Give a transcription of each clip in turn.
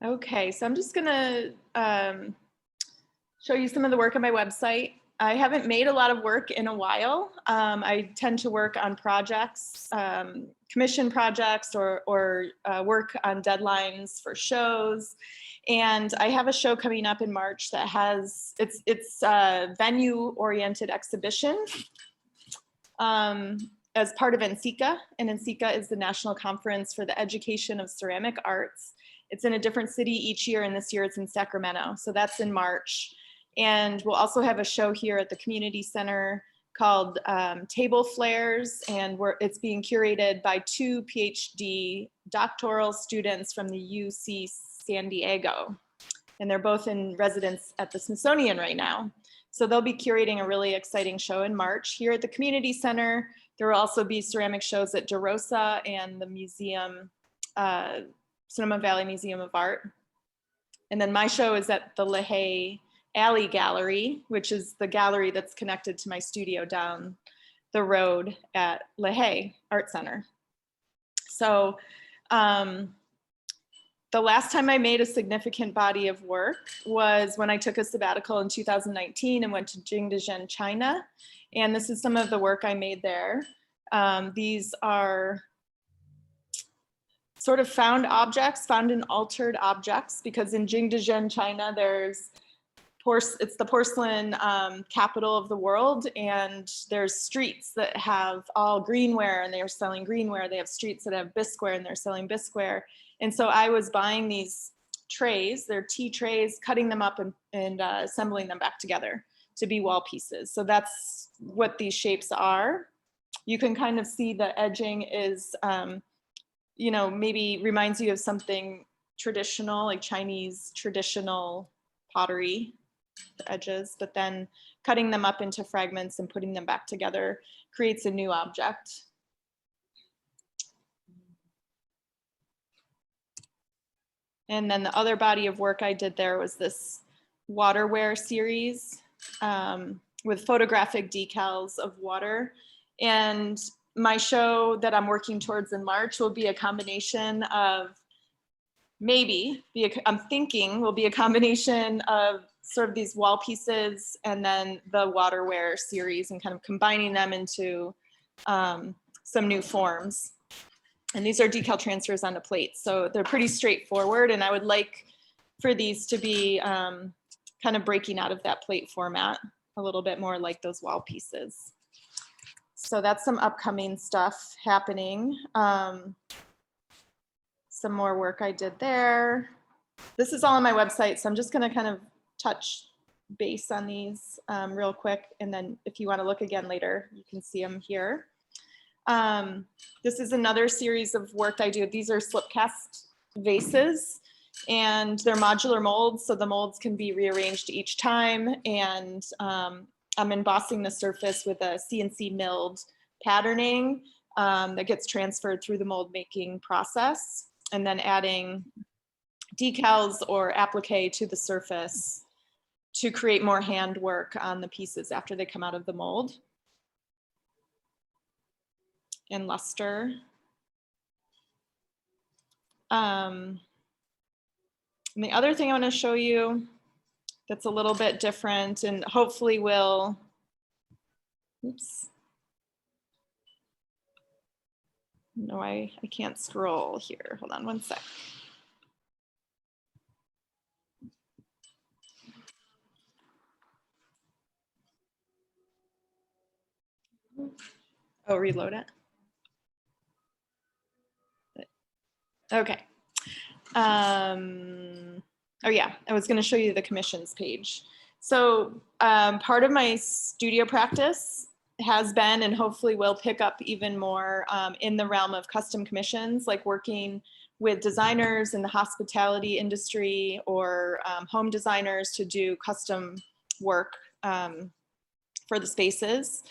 Okay, so I'm just gonna show you some of the work on my website. I haven't made a lot of work in a while. I tend to work on projects, commission projects, or work on deadlines for shows. And I have a show coming up in March that has, it's a venue-oriented exhibition as part of NCECA. And NCECA is the National Conference for the Education of Ceramic Arts. It's in a different city each year, and this year it's in Sacramento. So that's in March. And we'll also have a show here at the community center called Table Flares, and it's being curated by 2 PhD doctoral students from the UC San Diego. And they're both in residence at the Smithsonian right now. So they'll be curating a really exciting show in March here at the community center. There will also be ceramic shows at DeRosa and the museum, Sonoma Valley Museum of Art. And then my show is at the LaHaye Alley Gallery, which is the gallery that's connected to my studio down the road at LaHaye Art Center. So the last time I made a significant body of work was when I took a sabbatical in 2019 and went to Jingdezhen, China. And this is some of the work I made there. These are sort of found objects, found and altered objects, because in Jingdezhen, China, it's the porcelain capital of the world, and there's streets that have all greenware and they are selling greenware. They have streets that have bisqueware and they're selling bisqueware. And so I was buying these trays, they're tea trays, cutting them up and assembling them back together to be wall pieces. So that's what these shapes are. You can kind of see the edging is, you know, maybe reminds you of something traditional, like Chinese traditional pottery, the edges, but then cutting them up into fragments and putting them back together creates a new object. And then the other body of work I did there was this waterware series with photographic decals of water. And my show that I'm working towards in March will be a combination of, I'm thinking will be a combination of sort of these wall pieces and then the waterware series, and kind of combining them into some new forms. And these are decal transfers onto plates. So they're pretty straightforward. And I would like for these to be kind of breaking out of that plate format a little bit more like those wall pieces. So that's some upcoming stuff happening. Some more work I did there. This is all on my website, so I'm just gonna kind of touch base on these real quick. And then if you wanna look again later, you can see them here. This is another series of work I do. These are slip cast vases, and they're modular molds, so the molds can be rearranged each time. And I'm embossing the surface with a CNC milled patterning that gets transferred through the mold making process, and then adding decals or applique to the surface to create more handwork on the pieces after they come out of the mold. And luster. And the other thing I want to show you that's a little bit different and hopefully will, oops. No, I can't scroll here. Hold on one sec. Oh, reload it. Okay. Oh yeah, I was going to show you the commissions page. So part of my studio practice has been, and hopefully will pick up even more in the realm of custom commissions, like working with designers in the hospitality industry or home designers to do custom work for the spaces.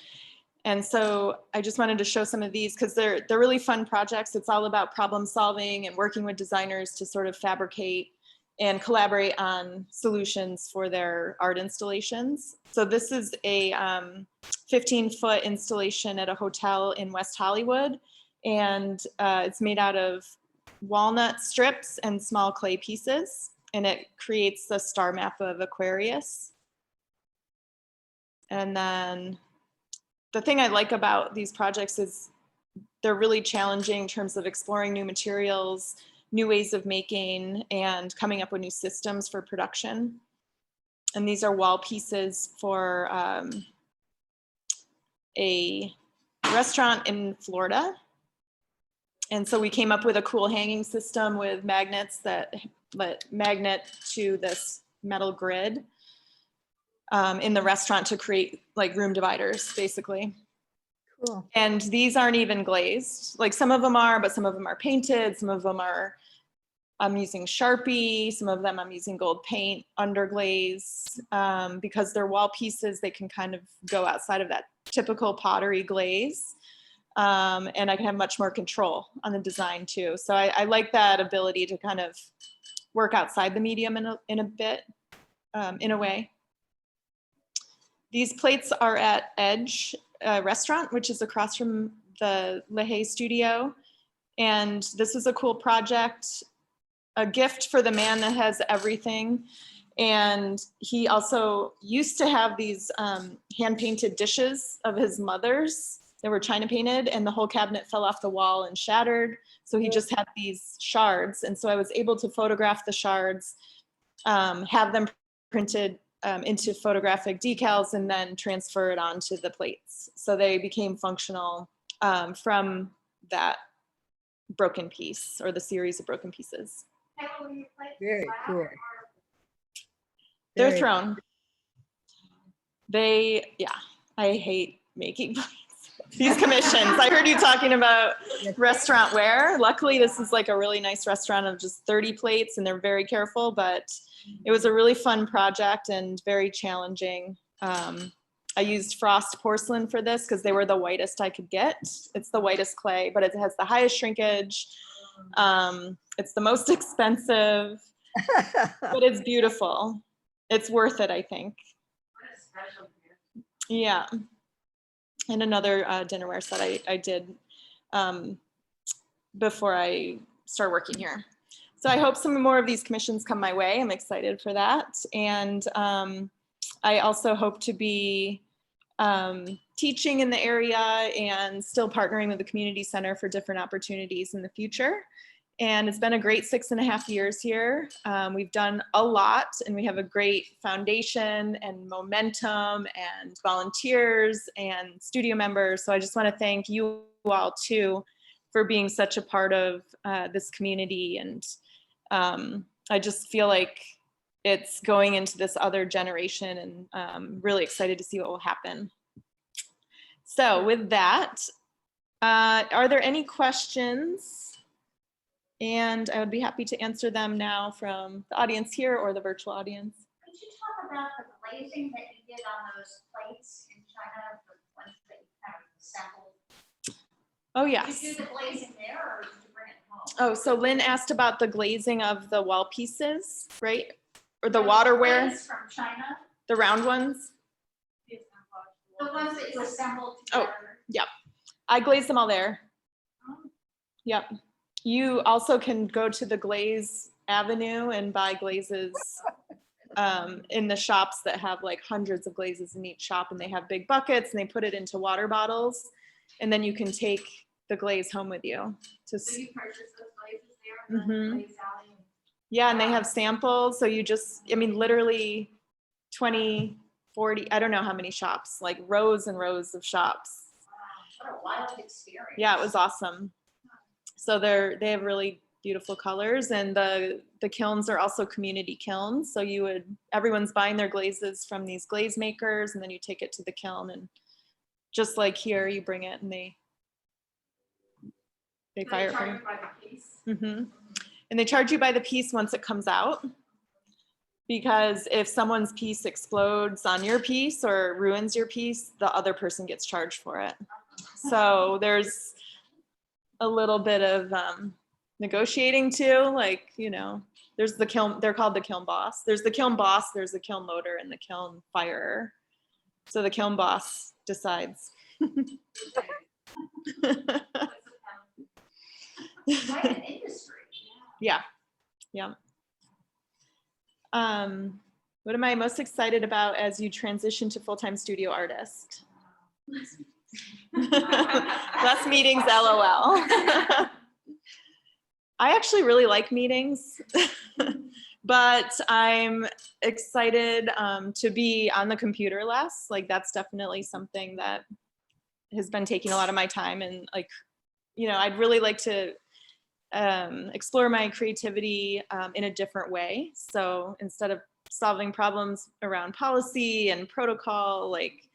And so I just wanted to show some of these because they're really fun projects. It's all about problem solving and working with designers to sort of fabricate and collaborate on solutions for their art installations. So this is a 15-foot installation at a hotel in West Hollywood. And it's made out of walnut strips and small clay pieces, and it creates a star map of Aquarius. And then the thing I like about these projects is they're really challenging in terms of exploring new materials, new ways of making, and coming up with new systems for production. And these are wall pieces for a restaurant in Florida. And so we came up with a cool hanging system with magnets that magnet to this metal grid in the restaurant to create like room dividers, basically. Cool. And these aren't even glazed. Like some of them are, but some of them are painted. Some of them are, I'm using Sharpie. Some of them I'm using gold paint, underglaze, because they're wall pieces. They can kind of go outside of that typical pottery glaze. And I can have much more control on the design too. So I like that ability to kind of work outside the medium in a bit, in a way. These plates are at Edge Restaurant, which is across from the LaHaye studio. And this is a cool project, a gift for the man that has everything. And he also used to have these hand-painted dishes of his mother's that were China painted, and the whole cabinet fell off the wall and shattered. So he just had these shards. And so I was able to photograph the shards, have them printed into photographic decals, and then transfer it onto the plates. So they became functional from that broken piece, or the series of broken pieces. Very cool. They're Very thrown. Yeah, I hate making plates. These commissions. I heard you talking about restaurant ware. Luckily, this is like a really nice restaurant of just 30 plates, and they're very careful, but it was a really fun project and very challenging. I used frost porcelain for this because they were the whitest I could get. It's the whitest clay, but it has the highest shrinkage. It's the most expensive, but it's beautiful. It's worth it, I think. Yeah. And another dinnerware set I did before I started working here. So I hope some more of these commissions come my way. I'm excited for that. And I also hope to be teaching in the area and still partnering with the community center for different opportunities in the future. And it's been a great 6.5 years here. We've done a lot, and we have a great foundation and momentum and volunteers and studio members. So I just want to thank you all too for being such a part of this community. And I just feel like it's going into this other generation, and I'm really excited to see what will happen. So with that, are there any questions? And I would be happy to answer them now from the audience here or the virtual audience. Could you talk about the glazing that you did on those plates in China, the ones that you kind of assembled? Oh, yes. Did you do the glazing there, or did you bring it home? Oh, so Lynn asked about the glazing of the wall pieces, right? Or the waterware, From China? the round ones. The ones that you assembled Oh. together? Yep. I glazed them all there. Oh. Yep. You also can go to the Glaze Avenue and buy glazes in the shops that have like hundreds of glazes in each shop, and they have big buckets and they put it into water bottles, and then you can take the glaze home with you. So you purchased those glazes there? Mhm. The Glaze Alley? Yeah, and they have samples. So you just, I mean, literally 20, 40, I don't know how many shops, like rows and rows of shops. Wow, what a wild experience. Yeah, it was awesome. So they have really beautiful colors, and the kilns are also community kilns. So everyone's buying their glazes from these glaze makers, and then you take it to the kiln, and just like here, you bring it and they fire it for you. By the piece? Mm-hmm. And they charge you by the piece once it comes out, because if someone's piece explodes on your piece or ruins your piece, the other person gets charged for it. So there's a little bit of negotiating too, like, you know, there's the kiln, they're called the kiln boss. There's the kiln boss, there's the kiln loader, and the kiln firer. So the kiln boss decides. Quite an industry. Yeah. What am I most excited about as you transition to full-time studio artist? Less meetings, LOL. I actually really like meetings, but I'm excited to be on the computer less. Like that's definitely something that has been taking a lot of my time, and like, you know, I'd really like to explore my creativity in a different way. So instead of solving problems around policy and protocol, like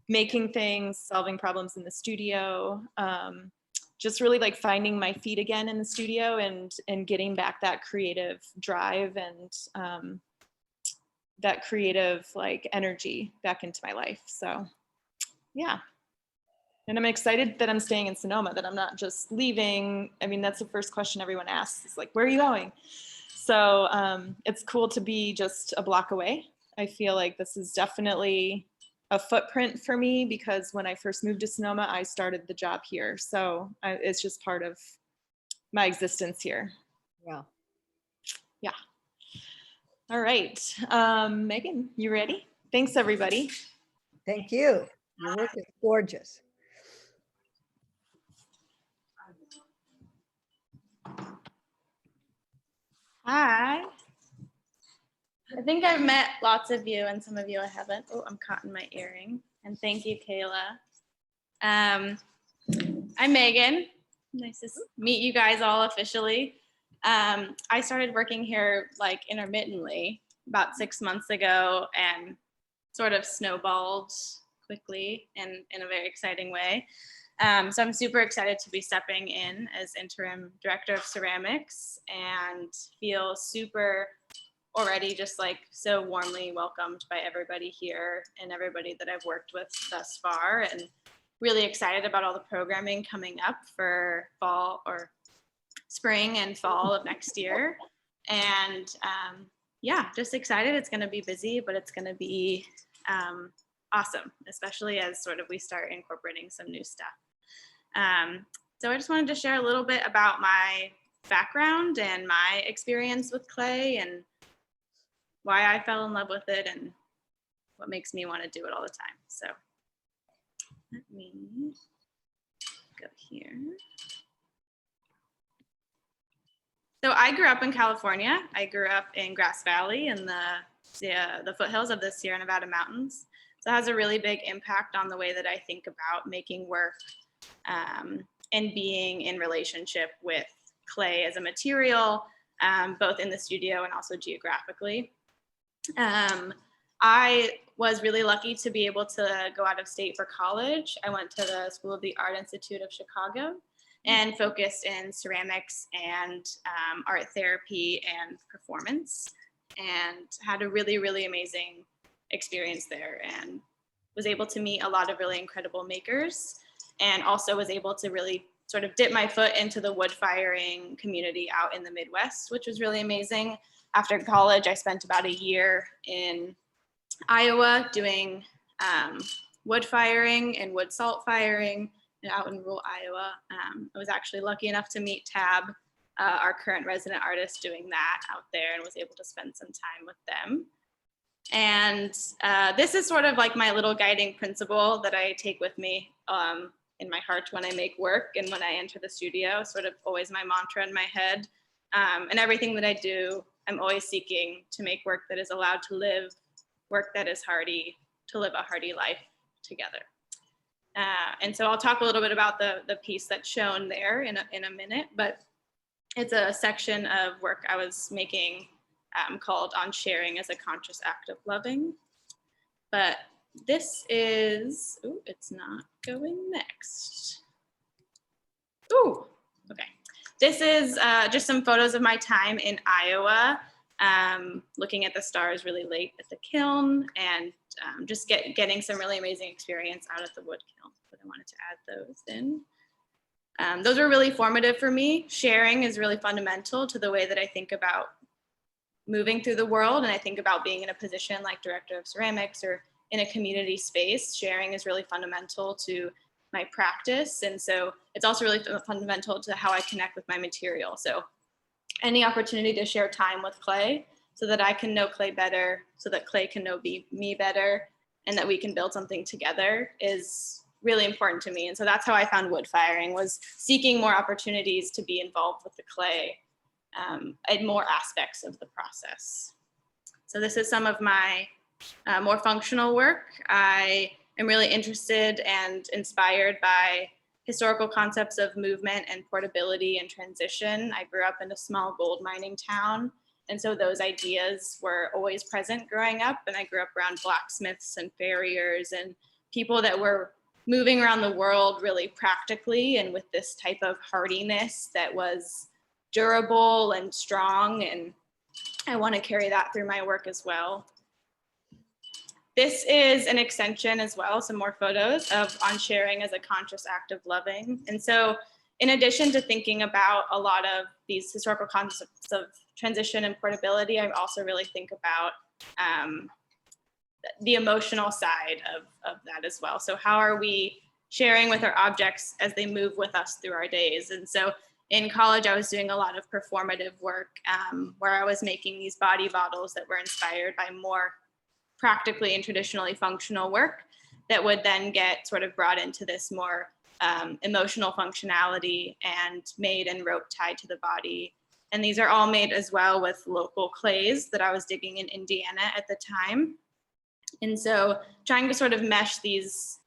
making things, solving problems in the studio, just really like finding my feet again in the studio and getting back that creative drive and that creative like energy back into my life. So yeah. And I'm excited that I'm staying in Sonoma, that I'm not just leaving. I mean, that's the first question everyone asks. It's like, where are you going? So it's cool to be just a block away. I feel like this is definitely a footprint for me because when I first moved to Sonoma, I started the job here. So it's just part of my existence here. Yeah. Yeah. All right. Megan, you ready? Thanks, everybody. Thank you. Your work is gorgeous. Hi. I think I've met lots of you and some of you I haven't. Oh, I'm caught in my earring. And thank you, Kayla. I'm Megan. Nice to meet you guys all officially. I started working here like intermittently about 6 months ago and sort of snowballed quickly and in a very exciting way. So I'm super excited to be stepping in as interim director of ceramics and feel super already just like so warmly welcomed by everybody here and everybody that I've worked with thus far, and really excited about all the programming coming up for fall or spring and fall of next year. And yeah, just excited. It's going to be busy, but it's going to be awesome, especially as sort of we start incorporating some new stuff. So I just wanted to share a little bit about my background and my experience with clay and why I fell in love with it and what makes me want to do it all the time. So let me go here. So I grew up in California. I grew up in Grass Valley in the foothills of the Sierra Nevada mountains. So it has a really big impact on the way that I think about making work and being in relationship with clay as a material, both in the studio and also geographically. I was really lucky to be able to go out of state for college. I went to the School of the Art Institute of Chicago and focused in ceramics and art therapy and performance, and had a really, really amazing experience there and was able to meet a lot of really incredible makers, and also was able to really sort of dip my foot into the wood firing community out in the Midwest, which was really amazing. After college, I spent about a year in Iowa doing wood firing and wood salt firing out in rural Iowa. I was actually lucky enough to meet Tab, our current resident artist, doing that out there, and was able to spend some time with them. And this is sort of like my little guiding principle that I take with me in my heart when I make work and when I enter the studio, sort of always my mantra in my head. And everything that I do, I'm always seeking to make work that is allowed to live, work that is hardy, to live a hardy life together. And so I'll talk a little bit about the piece that's shown there in a minute, but it's a section of work I was making called On Sharing as a Conscious Act of Loving. But this is, ooh, it's not going next. Ooh, okay. This is just some photos of my time in Iowa, looking at the stars really late at the kiln, and just getting some really amazing experience out at the wood kiln. But I wanted to add those in. Those are really formative for me. Sharing is really fundamental to the way that I think about moving through the world, and I think about being in a position like director of ceramics or in a community space. Sharing is really fundamental to my practice, and so it's also really fundamental to how I connect with my material. So any opportunity to share time with clay so that I can know clay better, so that clay can know me better, and that we can build something together is really important to me. And so that's how I found wood firing, was seeking more opportunities to be involved with the clay and more aspects of the process. So this is some of my more functional work. I am really interested and inspired by historical concepts of movement and portability and transition. I grew up in a small gold mining town, and so those ideas were always present growing up. And I grew up around blacksmiths and farriers and people that were moving around the world really practically and with this type of hardiness that was durable and strong. And I want to carry that through my work as well. This is an extension as well, some more photos of on sharing as a conscious act of loving. And so in addition to thinking about a lot of these historical concepts of transition and portability, I also really think about the emotional side of that as well. So how are we sharing with our objects as they move with us through our days? And so in college, I was doing a lot of performative work where I was making these body bottles that were inspired by more practically and traditionally functional work that would then get sort of brought into this more emotional functionality and made and rope tied to the body. And these are all made as well with local clays that I was digging in Indiana at the time. And so trying to sort of mesh these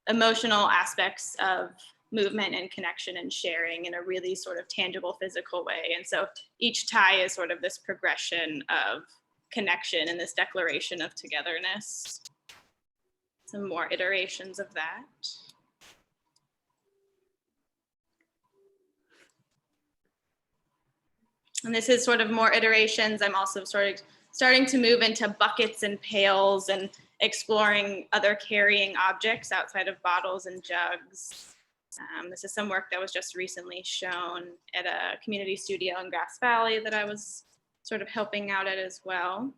emotional aspects of movement and connection and sharing in a really sort of tangible physical way. And so each tie is sort of this progression of connection and this declaration of togetherness. Some more iterations of that. And this is sort of more iterations. I'm also sort of starting to move into buckets and pails and exploring other carrying objects outside of bottles and jugs. This is some work that was just recently shown at a community studio in Grass Valley that I was sort of helping out at as well.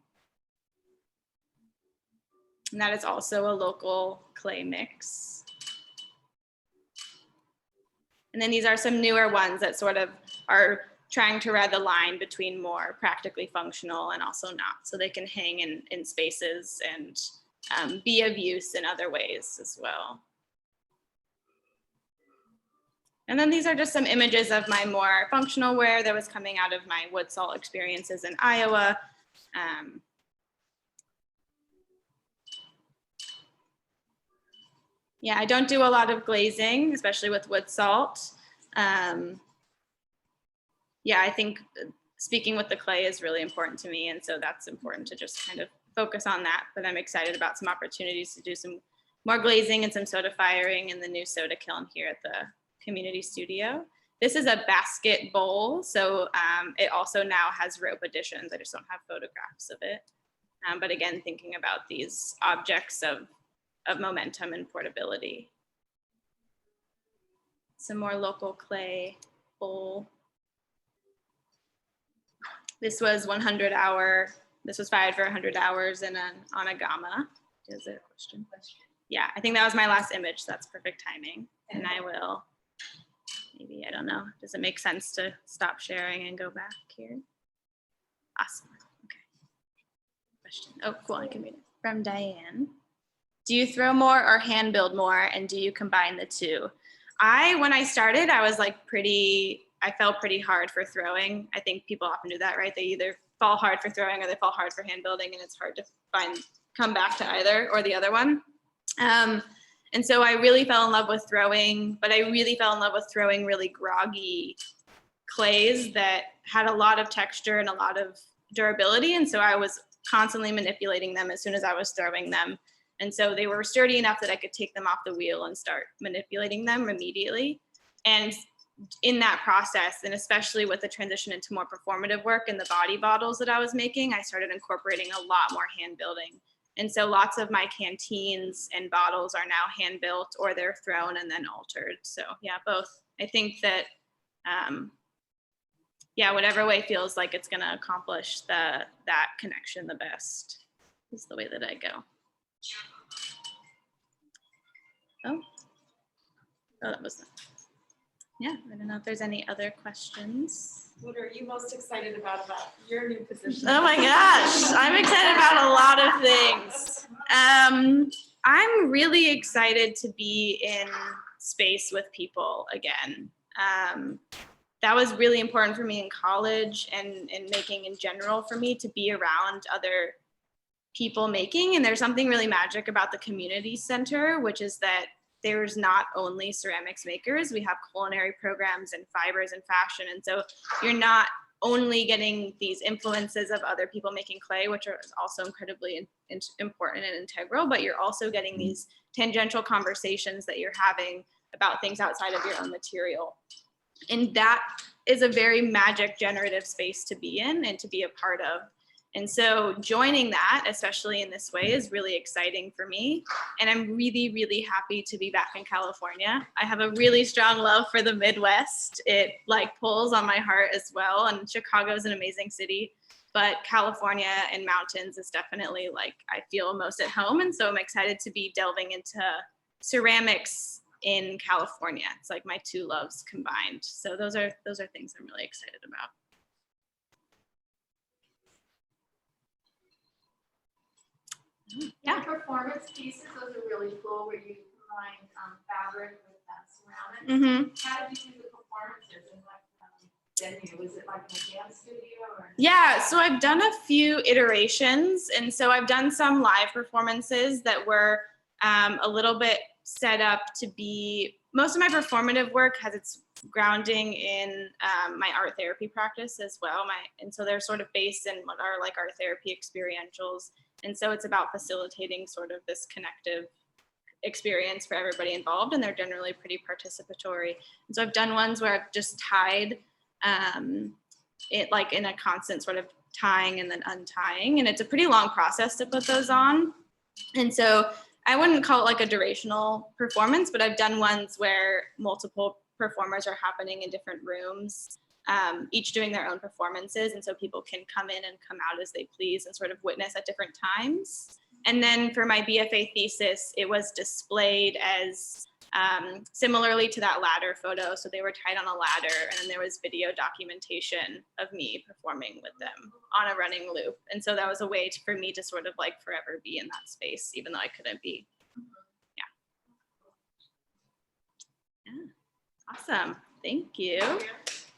And that is also a local clay mix. And then these are some newer ones that sort of are trying to read the line between more practically functional and also not, so they can hang in spaces and be of use in other ways as well. And then these are just some images of my more functional wear that was coming out of my wood salt experiences in Iowa. Yeah, I don't do a lot of glazing, especially with wood salt. Yeah, I think speaking with the clay is really important to me. And so that's important to just kind of focus on that. But I'm excited about some opportunities to do some more glazing and some soda firing in the new soda kiln here at the community studio. This is a basket bowl. So it also now has rope additions. I just don't have photographs of it. But again, thinking about these objects of momentum and portability. Some more local clay bowl. This was 100 hour, this was fired for 100 hours in an onagama. Is there a question? Yeah, I think that was my last image. That's perfect timing. And I will, maybe, I don't know. Does it make sense to stop sharing and go back here? Awesome, okay. Question, oh, cool, I can read it. From Diane. Do you throw more or hand build more, and do you combine the two? When I started, I was like I fell pretty hard for throwing. I think people often do that, right? They either fall hard for throwing or they fall hard for hand building, and it's hard to come back to either or the other one. And so I really fell in love with throwing, but I really fell in love with throwing really groggy clays that had a lot of texture and a lot of durability. And so I was constantly manipulating them as soon as I was throwing them. And so they were sturdy enough that I could take them off the wheel and start manipulating them immediately. And in that process, and especially with the transition into more performative work and the body bottles that I was making, I started incorporating a lot more hand building. And so lots of my canteens and bottles are now hand built, or they're thrown and then altered. So yeah, both. I think that, yeah, whatever way feels like it's gonna accomplish that connection the best is the way that I go. Oh, that was Yeah, I don't know if there's any other questions. What are you most excited about your new position? Oh my gosh, I'm excited about a lot of things. I'm really excited to be in space with people again. That was really important for me in college and making in general for me to be around other people making. And there's something really magic about the community center, which is that there's not only ceramics makers, we have culinary programs and fibers and fashion. And so you're not only getting these influences of other people making clay, which are also incredibly important and integral, but you're also getting these tangential conversations that you're having about things outside of your own material. And that is a very magic generative space to be in and to be a part of. And so joining that, especially in this way, is really exciting for me. And I'm really, really happy to be back in California. I have a really strong love for the Midwest. It like pulls on my heart as well. And Chicago is an amazing city, but California and mountains is definitely like, I feel most at home. And so I'm excited to be delving into ceramics in California. It's like my two loves combined. So those are things I'm really excited about. Yeah, performance pieces, those are really cool where you combine fabric with ceramics. Mm-hmm. How did you do the performances in what venue? Was it like in a dance studio or? Yeah, so I've done a few iterations. And so I've done some live performances that were a little bit set up to be, most of my performative work has its grounding in my art therapy practice as well. And so they're sort of based in what are like art therapy experientials. And so it's about facilitating sort of this connective experience for everybody involved, and they're generally pretty participatory. And so I've done ones where I've just tied it like in a constant sort of tying and then untying, and it's a pretty long process to put those on. And so I wouldn't call it like a durational performance, but I've done ones where multiple performers are happening in different rooms, each doing their own performances. And so people can come in and come out as they please and sort of witness at different times. And then for my BFA thesis, it was displayed as similarly to that ladder photo. So they were tied on a ladder, and then there was video documentation of me performing with them on a running loop. And so that was a way for me to sort of like forever be in that space, even though I couldn't be. Yeah. Awesome. Thank you.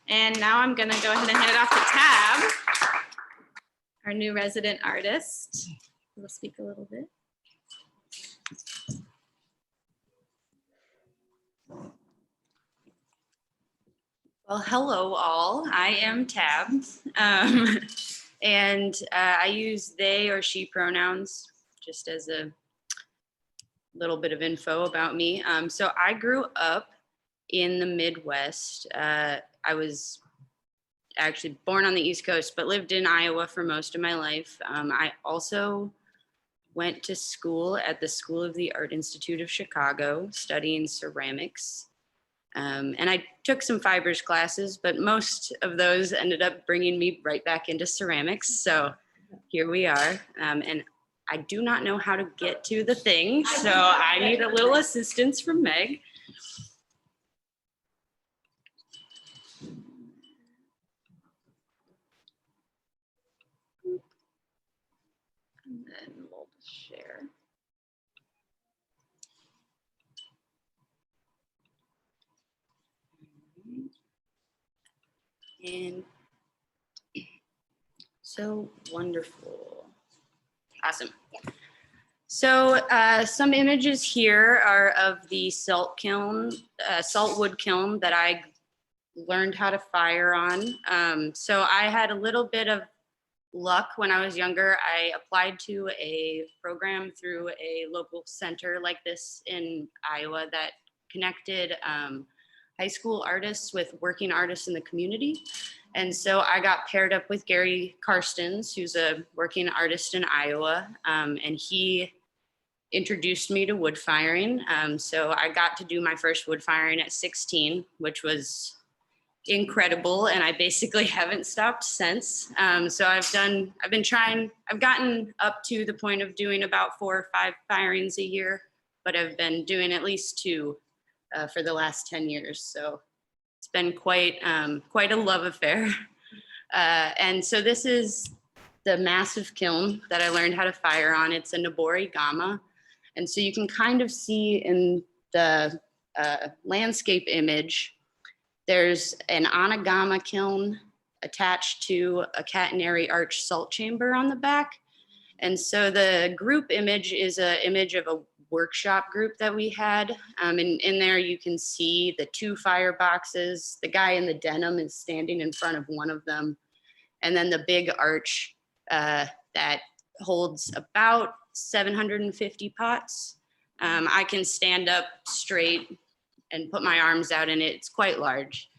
And now I'm going to go ahead and hand it off to Tab, our new resident artist. We'll speak a little bit. Well, hello all. I am Tab, and I use they or she pronouns just as a little bit of info about me. So I grew up in the Midwest. I was actually born on the East Coast, but lived in Iowa for most of my life. I also went to school at the School of the Art Institute of Chicago, studying ceramics. And I took some fibers classes, but most of those ended up bringing me right back into ceramics. So here we are. And I do not know how to get to the thing, so I need a little assistance from Meg. And then we'll share. And so wonderful. Awesome. So some images here are of the salt wood kiln that I learned how to fire on. So I had a little bit of luck when I was younger. I applied to a program through a local center like this in Iowa that connected high school artists with working artists in the community. And so I got paired up with Gary Karstens, who's a working artist in Iowa, and he introduced me to wood firing. So I got to do my first wood firing at 16, which was incredible, and I basically haven't stopped since. So I've gotten up to the point of doing about 4 or 5 firings a year, but I've been doing at least 2 for the last 10 years. So It's been quite a love affair. And so this is the massive kiln that I learned how to fire on. It's a Nobori Gama. And so you can kind of see in the landscape image, there's an Anagama kiln attached to a catenary arch salt chamber on the back. And so the group image is an image of a workshop group that we had. And in there you can see the 2 fireboxes. The guy in the denim is standing in front of one of them. And then the big arch that holds about 750 pots. I can stand up straight and put my arms out in it. It's quite large.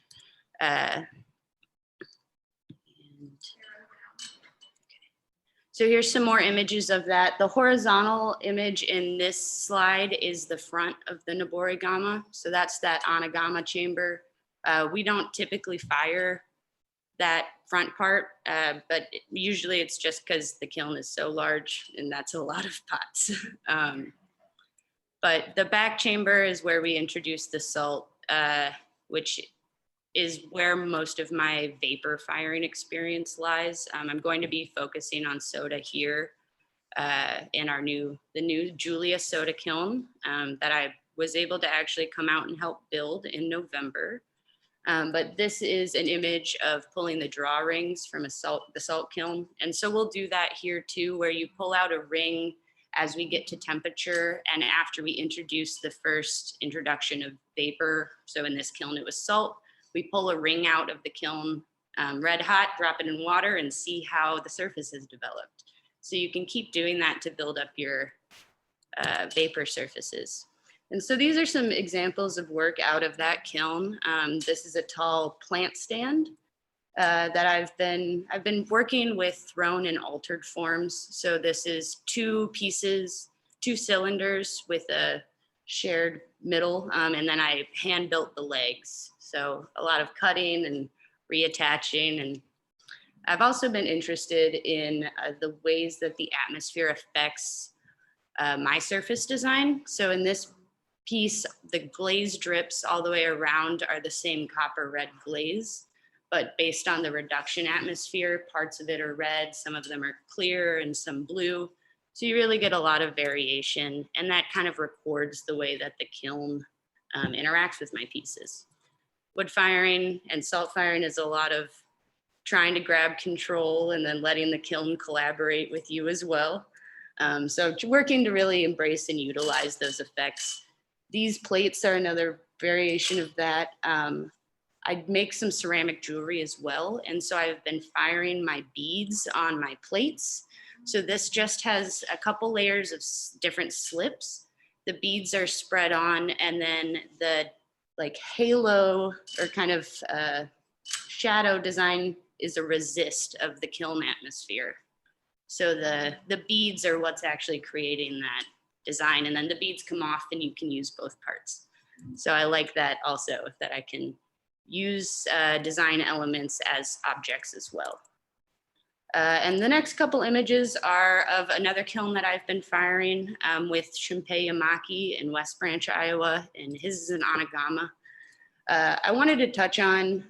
So here's some more images of that. The horizontal image in this slide is the front of the Nobori Gama. So that's that Anagama chamber. We don't typically fire that front part, but usually it's just because the kiln is so large and that's a lot of pots. But the back chamber is where we introduce the salt, which is where most of my vapor firing experience lies. I'm going to be focusing on soda here in the new Julia soda kiln that I was able to actually come out and help build in November. But this is an image of pulling the draw rings from the salt kiln. And so we'll do that here too, where you pull out a ring as we get to temperature and after we introduce the first introduction of vapor. So in this kiln, it was salt. We pull a ring out of the kiln red hot, drop it in water and see how the surface has developed. So you can keep doing that to build up your vapor surfaces. And so these are some examples of work out of that kiln. This is a tall plant stand that I've been working with thrown and altered forms. So this is 2 pieces, 2 cylinders with a shared middle, and then I hand built the legs. So a lot of cutting and reattaching. And I've also been interested in the ways that the atmosphere affects my surface design. So in this piece, the glaze drips all the way around are the same copper red glaze, but based on the reduction atmosphere, parts of it are red, some of them are clear and some blue. So you really get a lot of variation and that kind of records the way that the kiln interacts with my pieces. Wood firing and salt firing is a lot of trying to grab control and then letting the kiln collaborate with you as well. So working to really embrace and utilize those effects. These plates are another variation of that. I make some ceramic jewelry as well. And so I've been firing my beads on my plates. So this just has a couple layers of different slips. The beads are spread on and then the like halo or kind of shadow design is a resist of the kiln atmosphere. So the beads are what's actually creating that design, and then the beads come off and you can use both parts. So I like that also, that I can use design elements as objects as well. And the next couple images are of another kiln that I've been firing with Shinpei Yamaki in West Branch, Iowa, and his is an Anagama. I wanted to touch on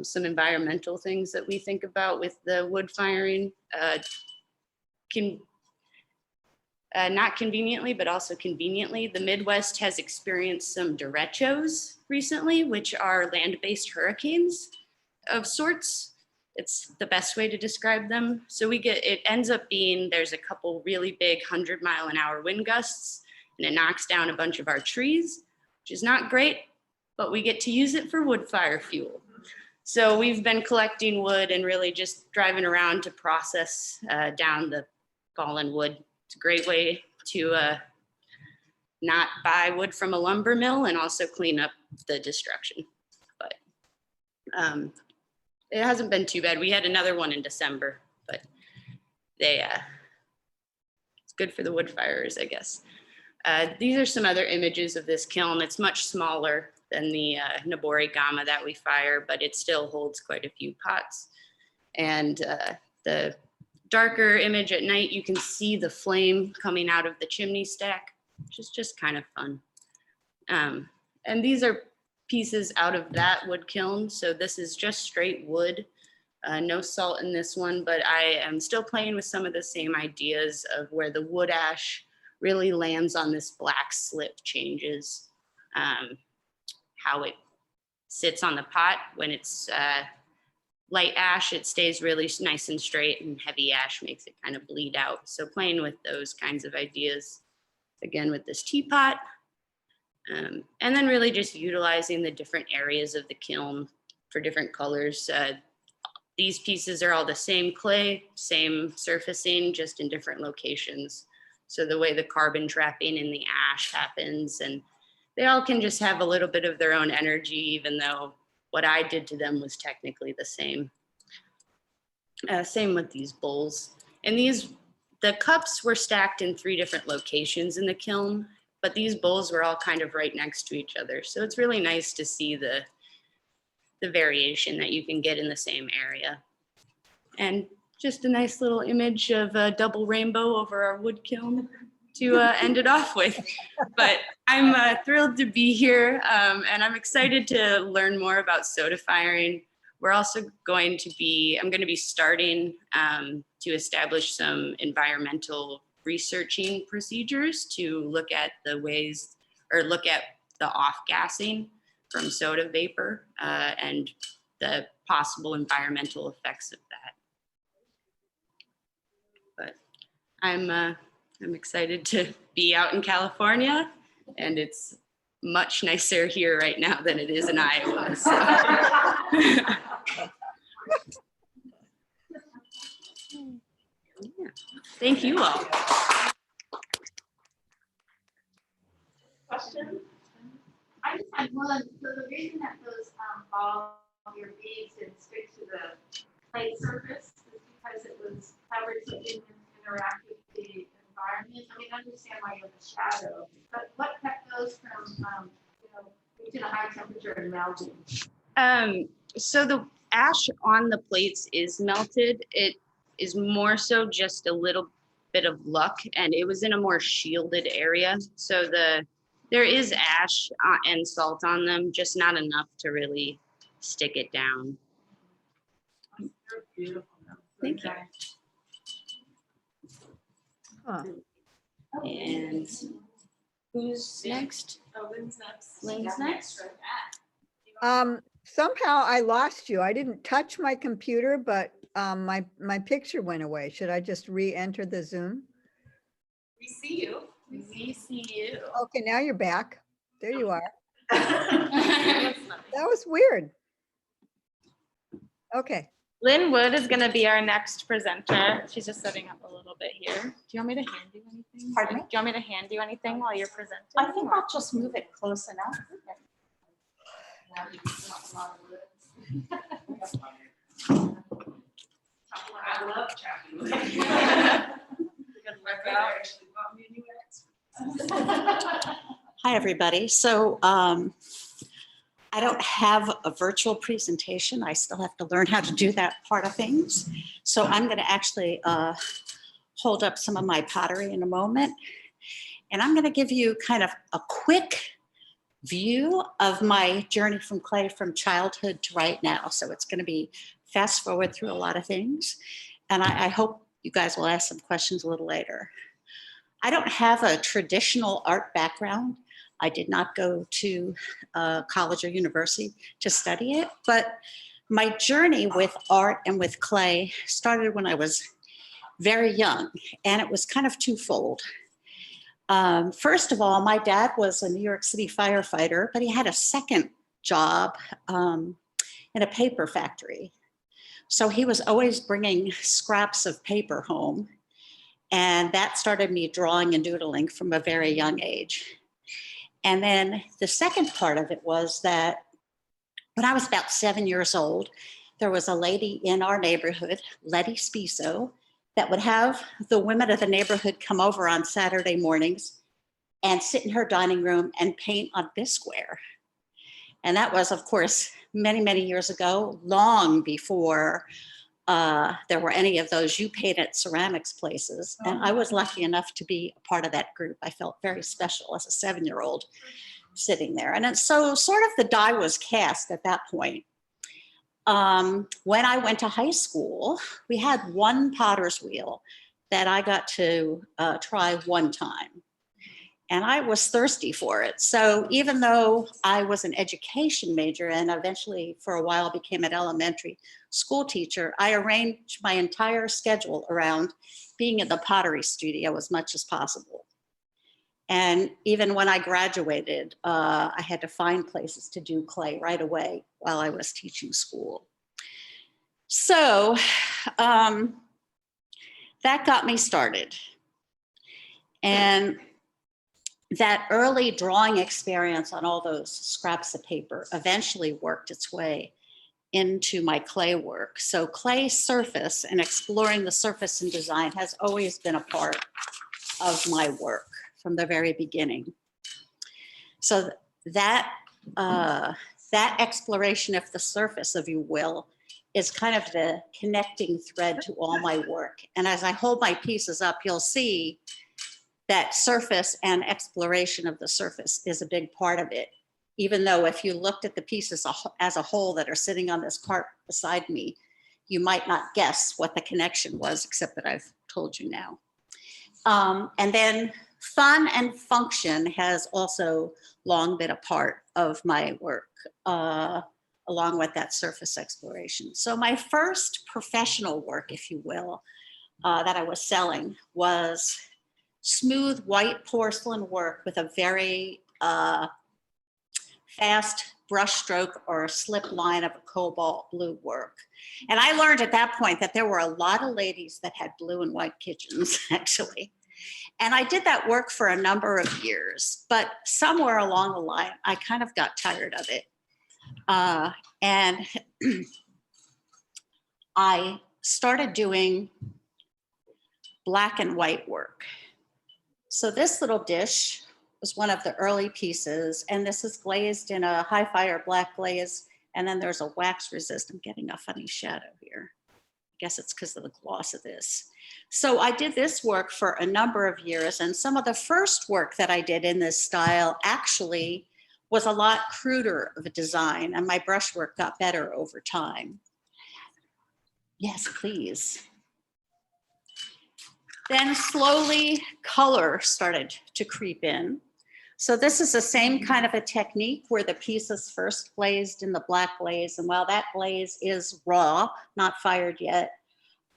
some environmental things that we think about with the wood firing. Not conveniently, but also conveniently, the Midwest has experienced some derechos recently, which are land-based hurricanes of sorts. It's the best way to describe them. So it ends up being, there's a couple really big 100-mile-an-hour wind gusts, and it knocks down a bunch of our trees, which is not great, but we get to use it for wood fire fuel. So we've been collecting wood and really just driving around to process down the fallen wood. It's a great way to not buy wood from a lumber mill and also clean up the destruction. But it hasn't been too bad. We had another one in December, but it's good for the wood firers, I guess. These are some other images of this kiln. It's much smaller than the Nobori Gama that we fire, but it still holds quite a few pots. And the darker image at night, you can see the flame coming out of the chimney stack, which is just kind of fun. And these are pieces out of that wood kiln. So this is just straight wood, no salt in this one, but I am still playing with some of the same ideas of where the wood ash really lands on this black slip changes how it sits on the pot. When it's light ash, it stays really nice and straight, and heavy ash makes it kind of bleed out. So playing with those kinds of ideas, again, with this teapot. And then really just utilizing the different areas of the kiln for different colors. These pieces are all the same clay, same surfacing, just in different locations. So the way the carbon trapping in the ash happens, and they all can just have a little bit of their own energy, even though what I did to them was technically the same. Same with these bowls. And the cups were stacked in 3 different locations in the kiln, but these bowls were all kind of right next to each other. So it's really nice to see the variation that you can get in the same area. And just a nice little image of a double rainbow over our wood kiln to end it off with. But I'm thrilled to be here, and I'm excited to learn more about soda firing. We're also I'm going to be starting to establish some environmental researching procedures to look at the ways, or look at the off-gassing from soda vapor and the possible environmental effects of that. But I'm excited to be out in California, and it's much nicer here right now than it is in Iowa. So. Yeah. Thank you all. Question? I just had one. So the reason that those all of your beads didn't stick to the plate surface is because it was covered so it didn't interact with the environment. I mean, I understand why you have a shadow, but what kept those from, reaching a high temperature and melting? So the ash on the plates is melted. It is more so just a little bit of luck, and it was in a more shielded area. So there is ash and salt on them, just not enough to really stick it down. They're beautiful. Thank you. Huh. And who's next? Oh, Lynn's next. Lynn's next. Somehow I lost you. I didn't touch my computer, but my picture went away. Should I just re-enter the Zoom? We see you. We see you. Okay, now you're back. There you are. That's funny. That was weird. Okay. Lynn Wood is going to be our next presenter. She's just setting up a little bit here. Do you want me to hand you anything? Pardon me? Do you want me to hand you anything while you're presenting? I think I'll just move it close enough. I love chatting. Hi, everybody. So I don't have a virtual presentation. I still have to learn how to do that part of things. So I'm going to actually hold up some of my pottery in a moment. And I'm going to give you kind of a quick view of my journey from clay from childhood to right now. So it's going to be fast forward through a lot of things. And I hope you guys will ask some questions a little later. I don't have a traditional art background. I did not go to college or university to study it, but my journey with art and with clay started when I was very young, and it was kind of twofold. First of all, my dad was a New York City firefighter, but he had a second job in a paper factory. So he was always bringing scraps of paper home, and that started me drawing and doodling from a very young age. And then the second part of it was that when I was about 7 years old, there was a lady in our neighborhood, Letty Spiso, that would have the women of the neighborhood come over on Saturday mornings and sit in her dining room and paint on bisqueware. And that was, of course, many, many years ago, long before there were any of those you paint at ceramics places. And I was lucky enough to be a part of that group. I felt very special as a 7-year-old. sitting there. And so sort of the die was cast at that point. When I went to high school, we had one potter's wheel that I got to try one time. And I was thirsty for it. So even though I was an education major and eventually for a while became an elementary school teacher, I arranged my entire schedule around being in the pottery studio as much as possible. And even when I graduated, I had to find places to do clay right away while I was teaching school. So that got me started. And that early drawing experience on all those scraps of paper eventually worked its way into my clay work. So clay surface and exploring the surface in design has always been a part of my work from the very beginning. So that exploration of the surface, if you will, is kind of the connecting thread to all my work. And as I hold my pieces up, you'll see that surface and exploration of the surface is a big part of it. Even though if you looked at the pieces as a whole that are sitting on this cart beside me, you might not guess what the connection was, except that I've told you now. And then fun and function has also long been a part of my work, along with that surface exploration. So my first professional work, if you will, that I was selling was smooth white porcelain work with a very fast brush stroke or slip line of a cobalt blue work. And I learned at that point that there were a lot of ladies that had blue and white kitchens, actually. And I did that work for a number of years, but somewhere along the line, I kind of got tired of it. And I started doing black and white work. So this little dish was one of the early pieces, and this is glazed in a high fire black glaze, and then there's a wax resist. I'm getting a funny shadow here. I guess it's because of the gloss of this. So I did this work for a number of years, and some of the first work that I did in this style actually was a lot cruder of a design, and my brushwork got better over time. Yes, please. Then slowly color started to creep in. So this is the same kind of a technique where the piece is first glazed in the black glaze. And while that glaze is raw, not fired yet,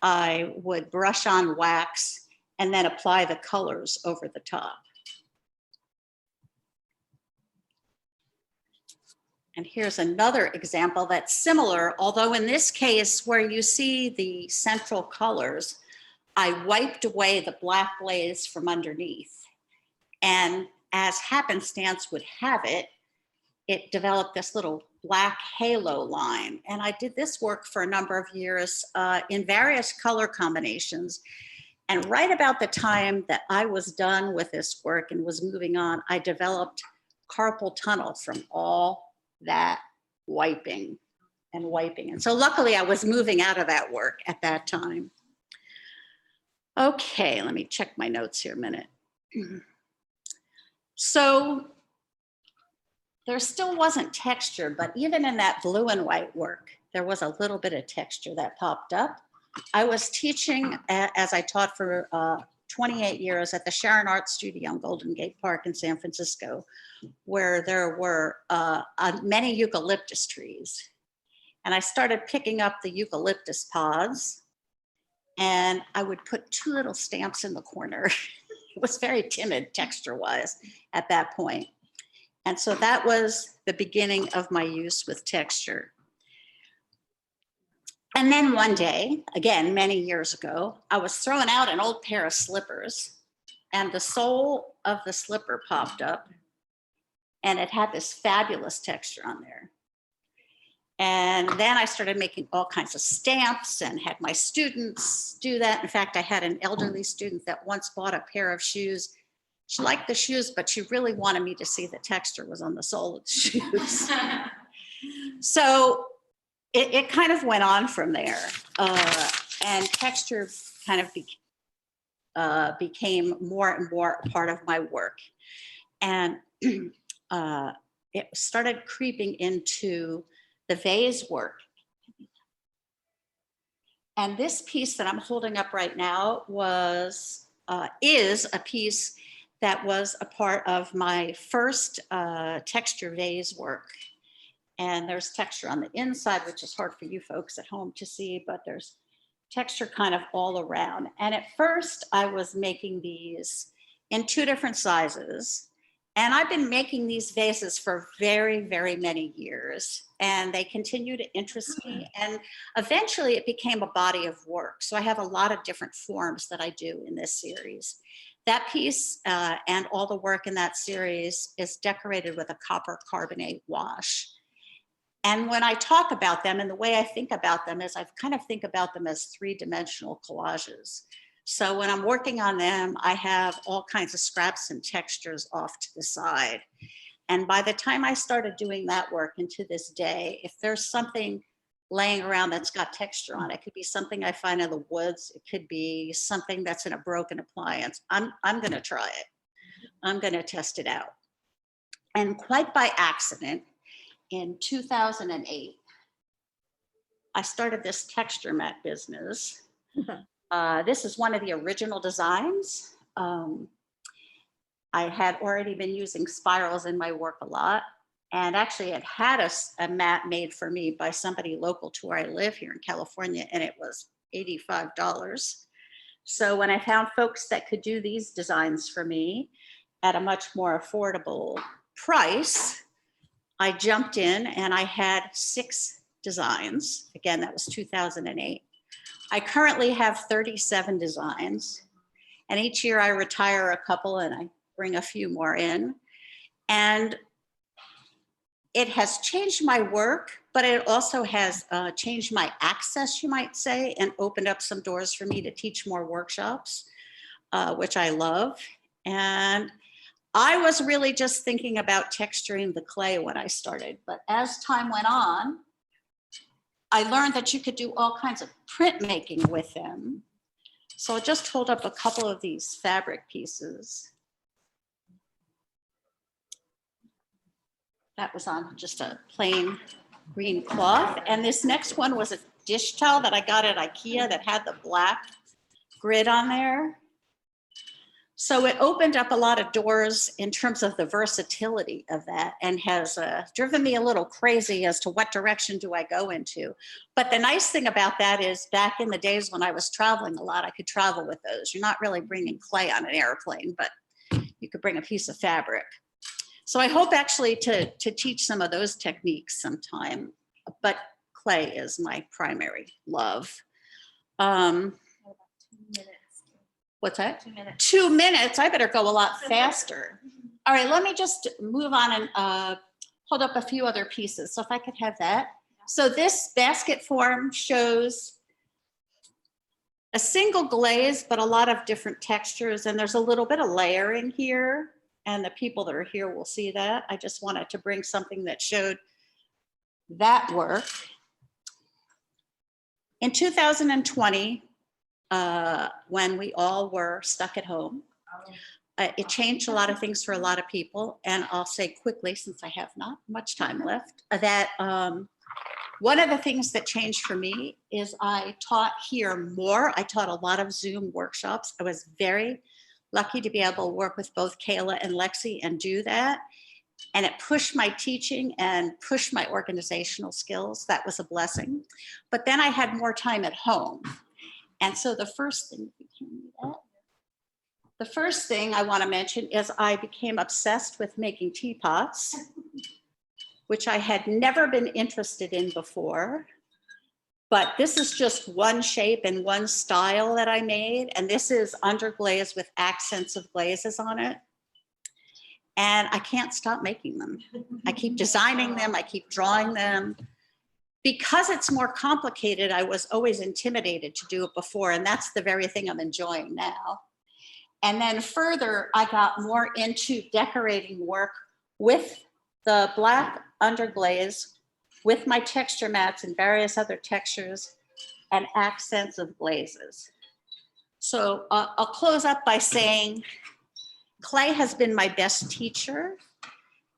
I would brush on wax and then apply the colors over the top. And here's another example that's similar, although in this case where you see the central colors, I wiped away the black glaze from underneath. And as happenstance would have it, it developed this little black halo line. And I did this work for a number of years in various color combinations. And right about the time that I was done with this work and was moving on, I developed carpal tunnel from all that wiping and wiping. And so luckily I was moving out of that work at that time. Okay, let me check my notes here a minute. So there still wasn't texture, but even in that blue and white work, there was a little bit of texture that popped up. I was teaching, as I taught for 28 years at the Sharon Art Studio on Golden Gate Park in San Francisco, where there were many eucalyptus trees. And I started picking up the eucalyptus pods, and I would put two little stamps in the corner. It was very timid texture-wise at that point. And so that was the beginning of my use with texture. And then one day, again, many years ago, I was throwing out an old pair of slippers, and the sole of the slipper popped up, and it had this fabulous texture on there. And then I started making all kinds of stamps and had my students do that. In fact, I had an elderly student that once bought a pair of shoes. She liked the shoes, but she really wanted me to see the texture was on the sole of the shoes. So it kind of went on from there. And texture kind of became more and more a part of my work. And it started creeping into the vase work. And this piece that I'm holding up right now is a piece that was a part of my first texture vase work. And there's texture on the inside, which is hard for you folks at home to see, but there's texture kind of all around. And at first I was making these in 2 different sizes. And I've been making these vases for very, very many years, and they continue to interest me. And eventually it became a body of work. So I have a lot of different forms that I do in this series. That piece and all the work in that series is decorated with a copper carbonate wash. And when I talk about them, and the way I think about them is I kind of think about them as 3-dimensional collages. So when I'm working on them, I have all kinds of scraps and textures off to the side. And by the time I started doing that work, and to this day, if there's something laying around that's got texture on it, it could be something I find in the woods, it could be something that's in a broken appliance, I'm gonna try it. I'm gonna test it out. And quite by accident, in 2008, I started this texture mat business. This is one of the original designs. I had already been using spirals in my work a lot. And actually it had a mat made for me by somebody local to where I live here in California, and it was $85. So when I found folks that could do these designs for me at a much more affordable price, I jumped in and I had 6 designs. Again, that was 2008. I currently have 37 designs, and each year I retire a couple and I bring a few more in. And it has changed my work, but it also has changed my access, you might say, and opened up some doors for me to teach more workshops, which I love. And I was really just thinking about texturing the clay when I started, but as time went on, I learned that you could do all kinds of printmaking with them. So I just hold up a couple of these fabric pieces. That was on just a plain green cloth. And this next one was a dish towel that I got at IKEA that had the black grid on there. So it opened up a lot of doors in terms of the versatility of that, and has driven me a little crazy as to what direction do I go into. But the nice thing about that is back in the days when I was traveling a lot, I could travel with those. You're not really bringing clay on an airplane, but you could bring a piece of fabric. So I hope actually to teach some of those techniques sometime, but clay is my primary love. What's that? 2 minutes. 2 minutes, I better go a lot faster. All right, let me just move on and hold up a few other pieces. So if I could have that. So this basket form shows a single glaze, but a lot of different textures. And there's a little bit of layering here. And the people that are here will see that. I just wanted to bring something that showed that work. In 2020, when we all were stuck at home, it changed a lot of things for a lot of people. And I'll say quickly, since I have not much time left, that one of the things that changed for me is I taught here more. I taught a lot of Zoom workshops. I was very lucky to be able to work with both Kayla and Lexi and do that. And it pushed my teaching and pushed my organizational skills. That was a blessing. But then I had more time at home. And so the first thing, I want to mention is I became obsessed with making teapots, which I had never been interested in before. But this is just one shape and one style that I made. And this is underglaze with accents of glazes on it. And I can't stop making them. I keep designing them, I keep drawing them. Because it's more complicated, I was always intimidated to do it before, and that's the very thing I'm enjoying now. And then further, I got more into decorating work with the black underglaze, with my texture mats and various other textures and accents of glazes. So I'll close up by saying clay has been my best teacher.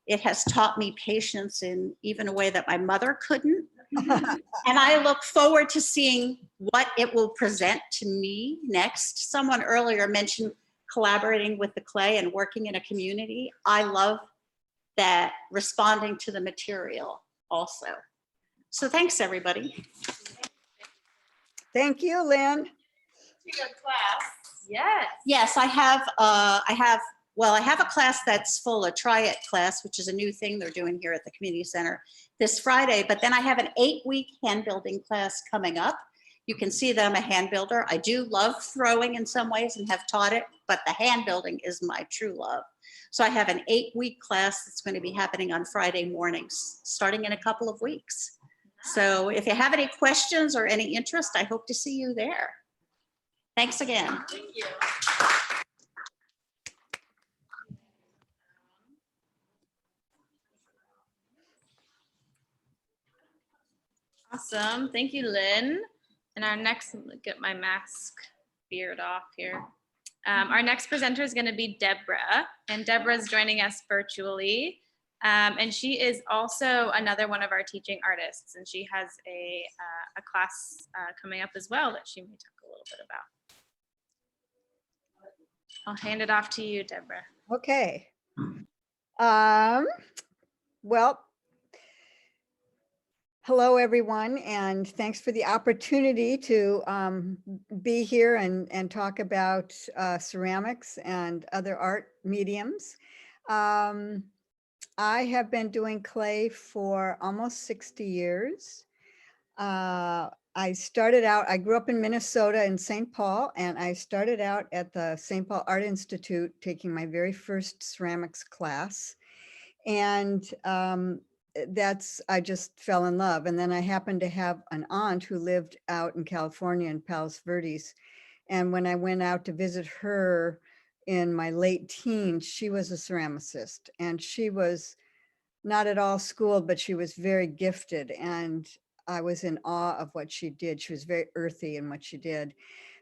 It has taught me patience in even a way that my mother couldn't. And I look forward to seeing what it will present to me next. Someone earlier mentioned collaborating with the clay and working in a community. I love that, responding to the material also. So thanks, everybody. Thank you, Lynn. To your class. Yes. Yes, I have a class that's full, a Try It class, which is a new thing they're doing here at the community center this Friday. But then I have an 8-week hand building class coming up. You can see that I'm a hand builder. I do love throwing in some ways and have taught it, but the hand building is my true love. So I have an 8-week class that's going to be happening on Friday mornings, starting in a couple of weeks. So if you have any questions or any interest, I hope to see you there. Thanks again. Thank you. Awesome. Thank you, Lynn. And our next, get my mask beard off here. Our next presenter is going to be Deborah, and Deborah is joining us virtually. And she is also another one of our teaching artists, and she has a class coming up as well that she may talk a little bit about. I'll hand it off to you, Deborah. Okay. Well, hello, everyone, and thanks for the opportunity to be here and talk about ceramics and other art mediums. I have been doing clay for almost 60 years. I started out, I grew up in Minnesota in St. Paul, and I started out at the St. Paul Art Institute taking my very first ceramics class. And I just fell in love. And then I happened to have an aunt who lived out in California in Palos Verdes. And when I went out to visit her in my late teens, she was a ceramicist, and she was not at all schooled, but she was very gifted. And I was in awe of what she did. She was very earthy in what she did.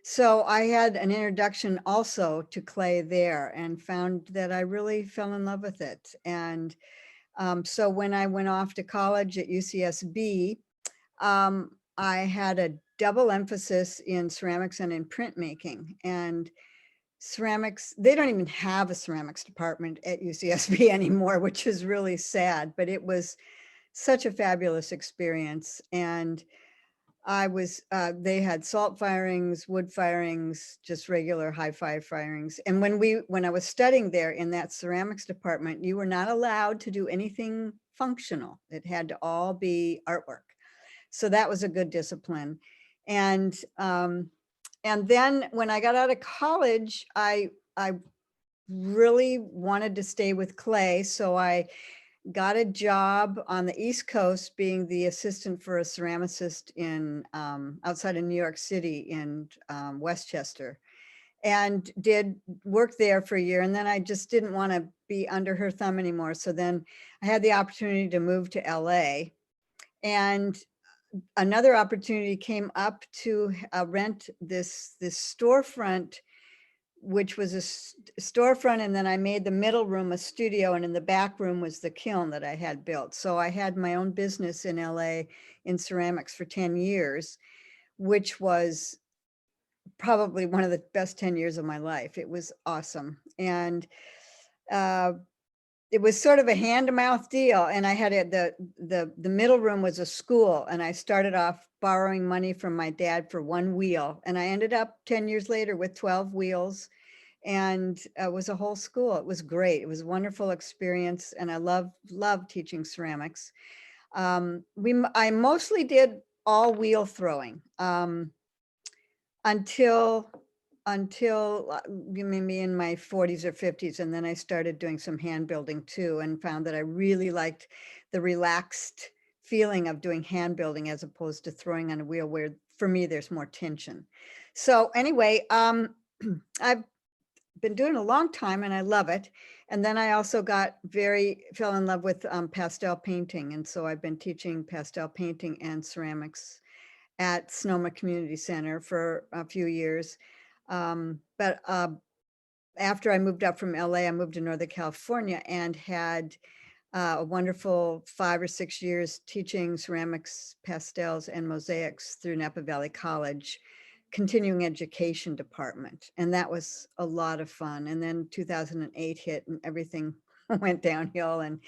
So I had an introduction also to clay there and found that I really fell in love with it. And so when I went off to college at UCSB, I had a double emphasis in ceramics and in printmaking. And ceramics, they don't even have a ceramics department at UCSB anymore, which is really sad, but it was such a fabulous experience. And they had salt firings, wood firings, just regular high-fi firings. And when I was studying there in that ceramics department, you were not allowed to do anything functional. It had to all be artwork. So that was a good discipline. And then when I got out of college, I really wanted to stay with clay. So I got a job on the East Coast being the assistant for a ceramicist in outside of New York City in Westchester, and did work there for a year. And then I just didn't want to be under her thumb anymore. So then I had the opportunity to move to LA, and another opportunity came up to rent this storefront, which was a storefront. And then I made the middle room a studio, and in the back room was the kiln that I had built. So I had my own business in LA in ceramics for 10 years, which was probably one of the best 10 years of my life. It was awesome. And it was sort of a hand-to-mouth deal. And I had the middle room was a school, and I started off borrowing money from my dad for one wheel. And I ended up 10 years later with 12 wheels, and it was a whole school. It was great. It was a wonderful experience. And I love teaching ceramics. I mostly did all wheel throwing until maybe in my 40s or 50s. And then I started doing some hand building too, and found that I really liked the relaxed feeling of doing hand building as opposed to throwing on a wheel, where for me, there's more tension. So anyway, I've been doing it a long time and I love it. And then I also fell in love with pastel painting. And so I've been teaching pastel painting and ceramics at Sonoma Community Center for a few years. But after I moved up from LA, I moved to Northern California and had a wonderful 5 or 6 years teaching ceramics, pastels, and mosaics through Napa Valley College continuing education department. And that was a lot of fun. And then 2008 hit and everything went downhill, and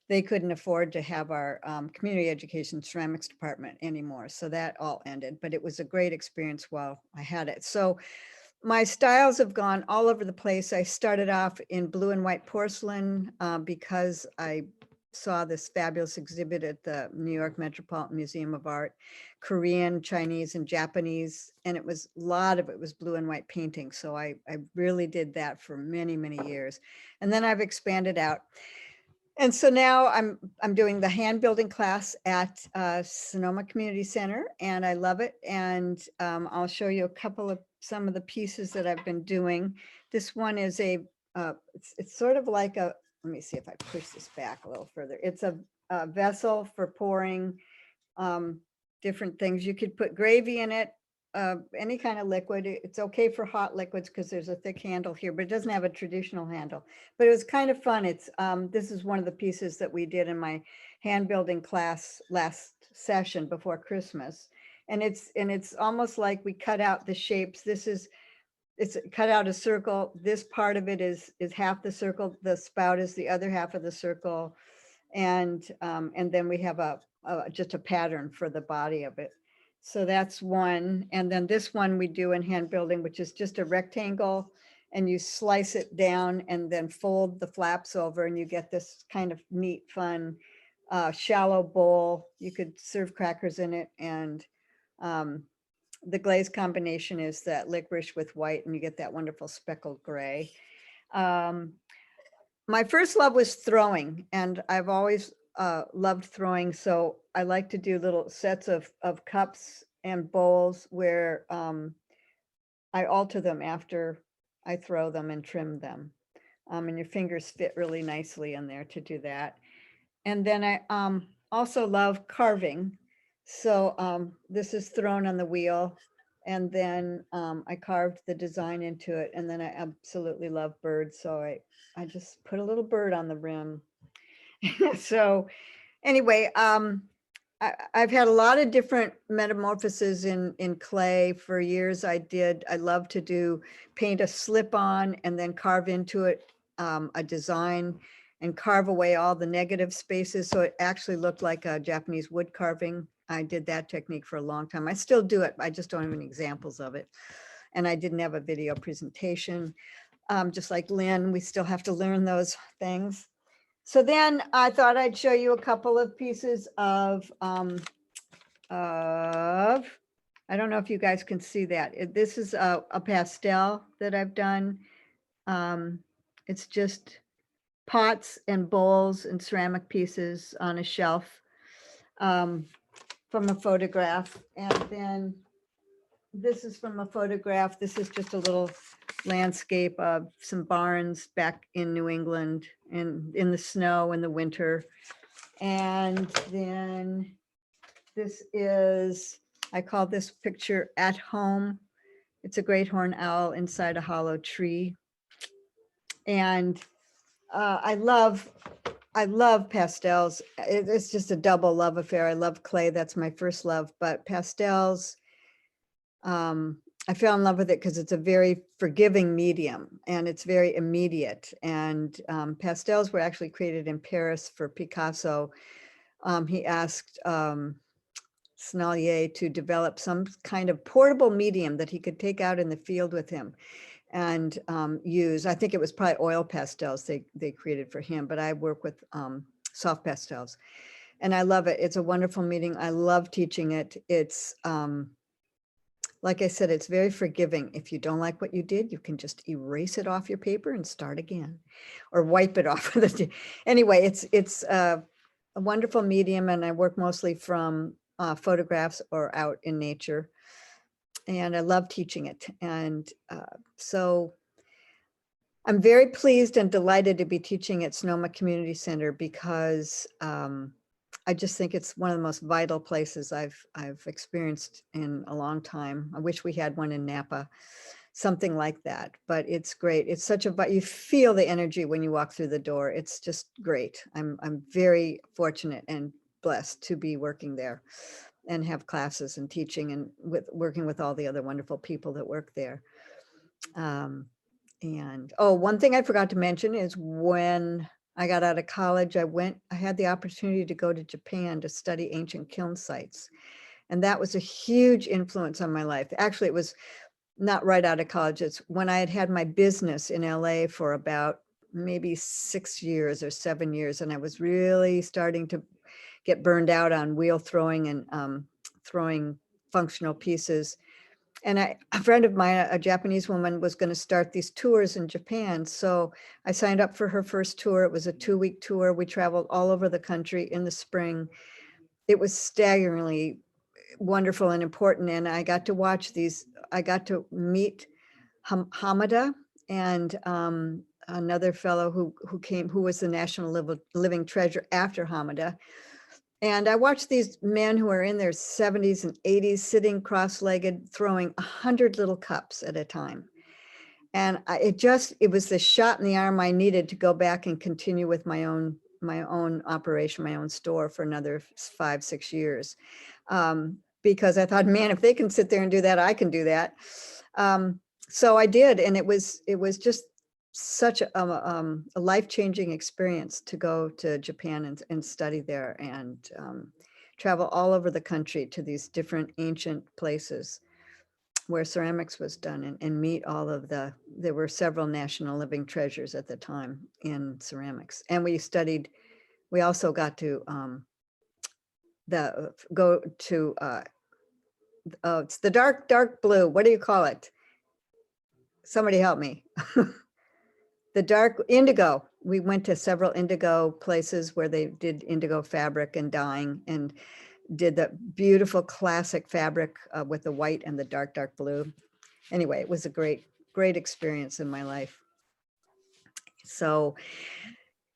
they couldn't afford to have our community education ceramics department anymore. So that all ended, but it was a great experience while I had it. So my styles have gone all over the place. I started off in blue and white porcelain because I saw this fabulous exhibit at the New York Metropolitan Museum of Art, Korean, Chinese, and Japanese. And it was a lot of it was blue and white painting. So I really did that for many, many years. And then I've expanded out. And so now I'm doing the hand building class at Sonoma Community Center, and I love it. And I'll show you a couple of some of the pieces that I've been doing. This one is it's sort of like a, let me see if I push this back a little further. It's a vessel for pouring different things. You could put gravy in it, any kind of liquid. It's okay for hot liquids because there's a thick handle here, but it doesn't have a traditional handle. But it was kind of fun. It's this is one of the pieces that we did in my hand building class last session before Christmas. And it's almost like we cut out the shapes. It's cut out a circle. This part of it is half the circle. The spout is the other half of the circle. And then we have just a pattern for the body of it. So that's one. And then this one we do in hand building, which is just a rectangle, and you slice it down and then fold the flaps over, and you get this kind of neat, fun, shallow bowl. You could serve crackers in it. And the glaze combination is that licorice with white, and you get that wonderful speckled gray. My first love was throwing, and I've always loved throwing. So I like to do little sets of cups and bowls where I alter them after I throw them and trim them. And your fingers fit really nicely in there to do that. And then I also love carving. So this is thrown on the wheel, and then I carved the design into it. And then I absolutely love birds. So I just put a little bird on the rim. So anyway, I've had a lot of different metamorphoses in clay. For years I love to paint a slip on and then carve into it a design and carve away all the negative spaces. So it actually looked like a Japanese wood carving. I did that technique for a long time. I still do it. I just don't have any examples of it. And I didn't have a video presentation. Just like Lynn, we still have to learn those things. So then I thought I'd show you a couple of pieces of I don't know if you guys can see that. This is a pastel that I've done. It's just pots and bowls and ceramic pieces on a shelf from a photograph. And then this is from a photograph. This is just a little landscape of some barns back in New England and in the snow in the winter. And then this is, I call this picture At Home. It's a great horned owl inside a hollow tree. And I love pastels. It's just a double love affair. I love clay. That's my first love, but pastels, I fell in love with it because it's a very forgiving medium and it's very immediate. And pastels were actually created in Paris for Picasso. He asked Sennelier to develop some kind of portable medium that he could take out in the field with him and use. I think it was probably oil pastels they created for him, but I work with soft pastels. And I love it. It's a wonderful medium. I love teaching it. It's like I said, it's very forgiving. If you don't like what you did, you can just erase it off your paper and start again, or wipe it off. Anyway, it's a wonderful medium, and I work mostly from photographs or out in nature, and I love teaching it. And so I'm very pleased and delighted to be teaching at Sonoma Community Center because I just think it's one of the most vital places I've experienced in a long time. I wish we had one in Napa. something like that. But it's great. It's such a, but you feel the energy when you walk through the door. It's just great. I'm very fortunate and blessed to be working there and have classes and teaching and working with all the other wonderful people that work there. And oh, one thing I forgot to mention is when I got out of college, I had the opportunity to go to Japan to study ancient kiln sites. And that was a huge influence on my life. Actually, it was not right out of college. It's when I had my business in LA for about maybe 6 years or 7 years. And I was really starting to get burned out on wheel throwing and throwing functional pieces. And a friend of mine, a Japanese woman, was going to start these tours in Japan. So I signed up for her first tour. It was a 2-week tour. We traveled all over the country in the spring. It was staggeringly wonderful and important. And I got to watch these, I got to meet Hamada and another fellow who was the national living treasure after Hamada. And I watched these men who are in their 70s and 80s sitting cross-legged, throwing 100 little cups at a time. And it was the shot in the arm I needed to go back and continue with my own operation, my own store for another 5-6 years. Because I thought, man, if they can sit there and do that, I can do that. So I did. And it was just such a life-changing experience to go to Japan and study there and travel all over the country to these different ancient places where ceramics was done and meet there were several national living treasures at the time in ceramics. And we also got to it's the dark blue. What do you call it? Somebody help me. The dark indigo. We went to several indigo places where they did indigo fabric and dyeing and did the beautiful classic fabric with the white and the dark blue. Anyway, it was a great experience in my life. So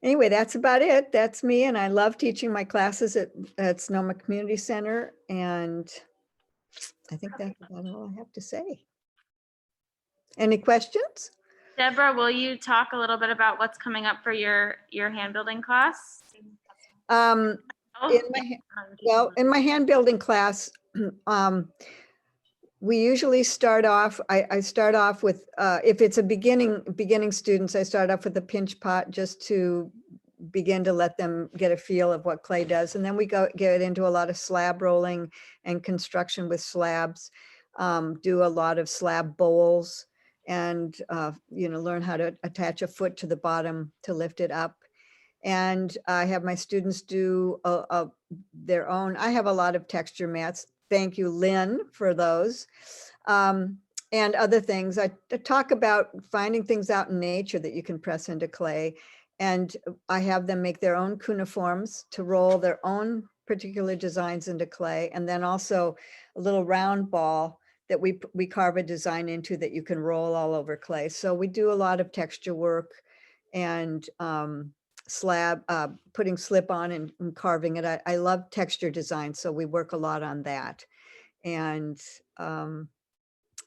anyway, that's about it. That's me. And I love teaching my classes at Sonoma Community Center. And I think that's about all I have to say. Any questions? Deborah, will you talk a little bit about what's coming up for your hand building class? In my hand building class, we usually start off, I start off with, if it's a beginning students, I start off with a pinch pot just to begin to let them get a feel of what clay does. And then we get into a lot of slab rolling and construction with slabs, do a lot of slab bowls and, learn how to attach a foot to the bottom to lift it up. And I have my students do their own. I have a lot of texture mats. Thank you, Lynn, for those. And other things. I talk about finding things out in nature that you can press into clay. And I have them make their own cuneiforms to roll their own particular designs into clay. And then also a little round ball that we carve a design into that you can roll all over clay. So we do a lot of texture work and putting slip on and carving it. I love texture design, so we work a lot on that. And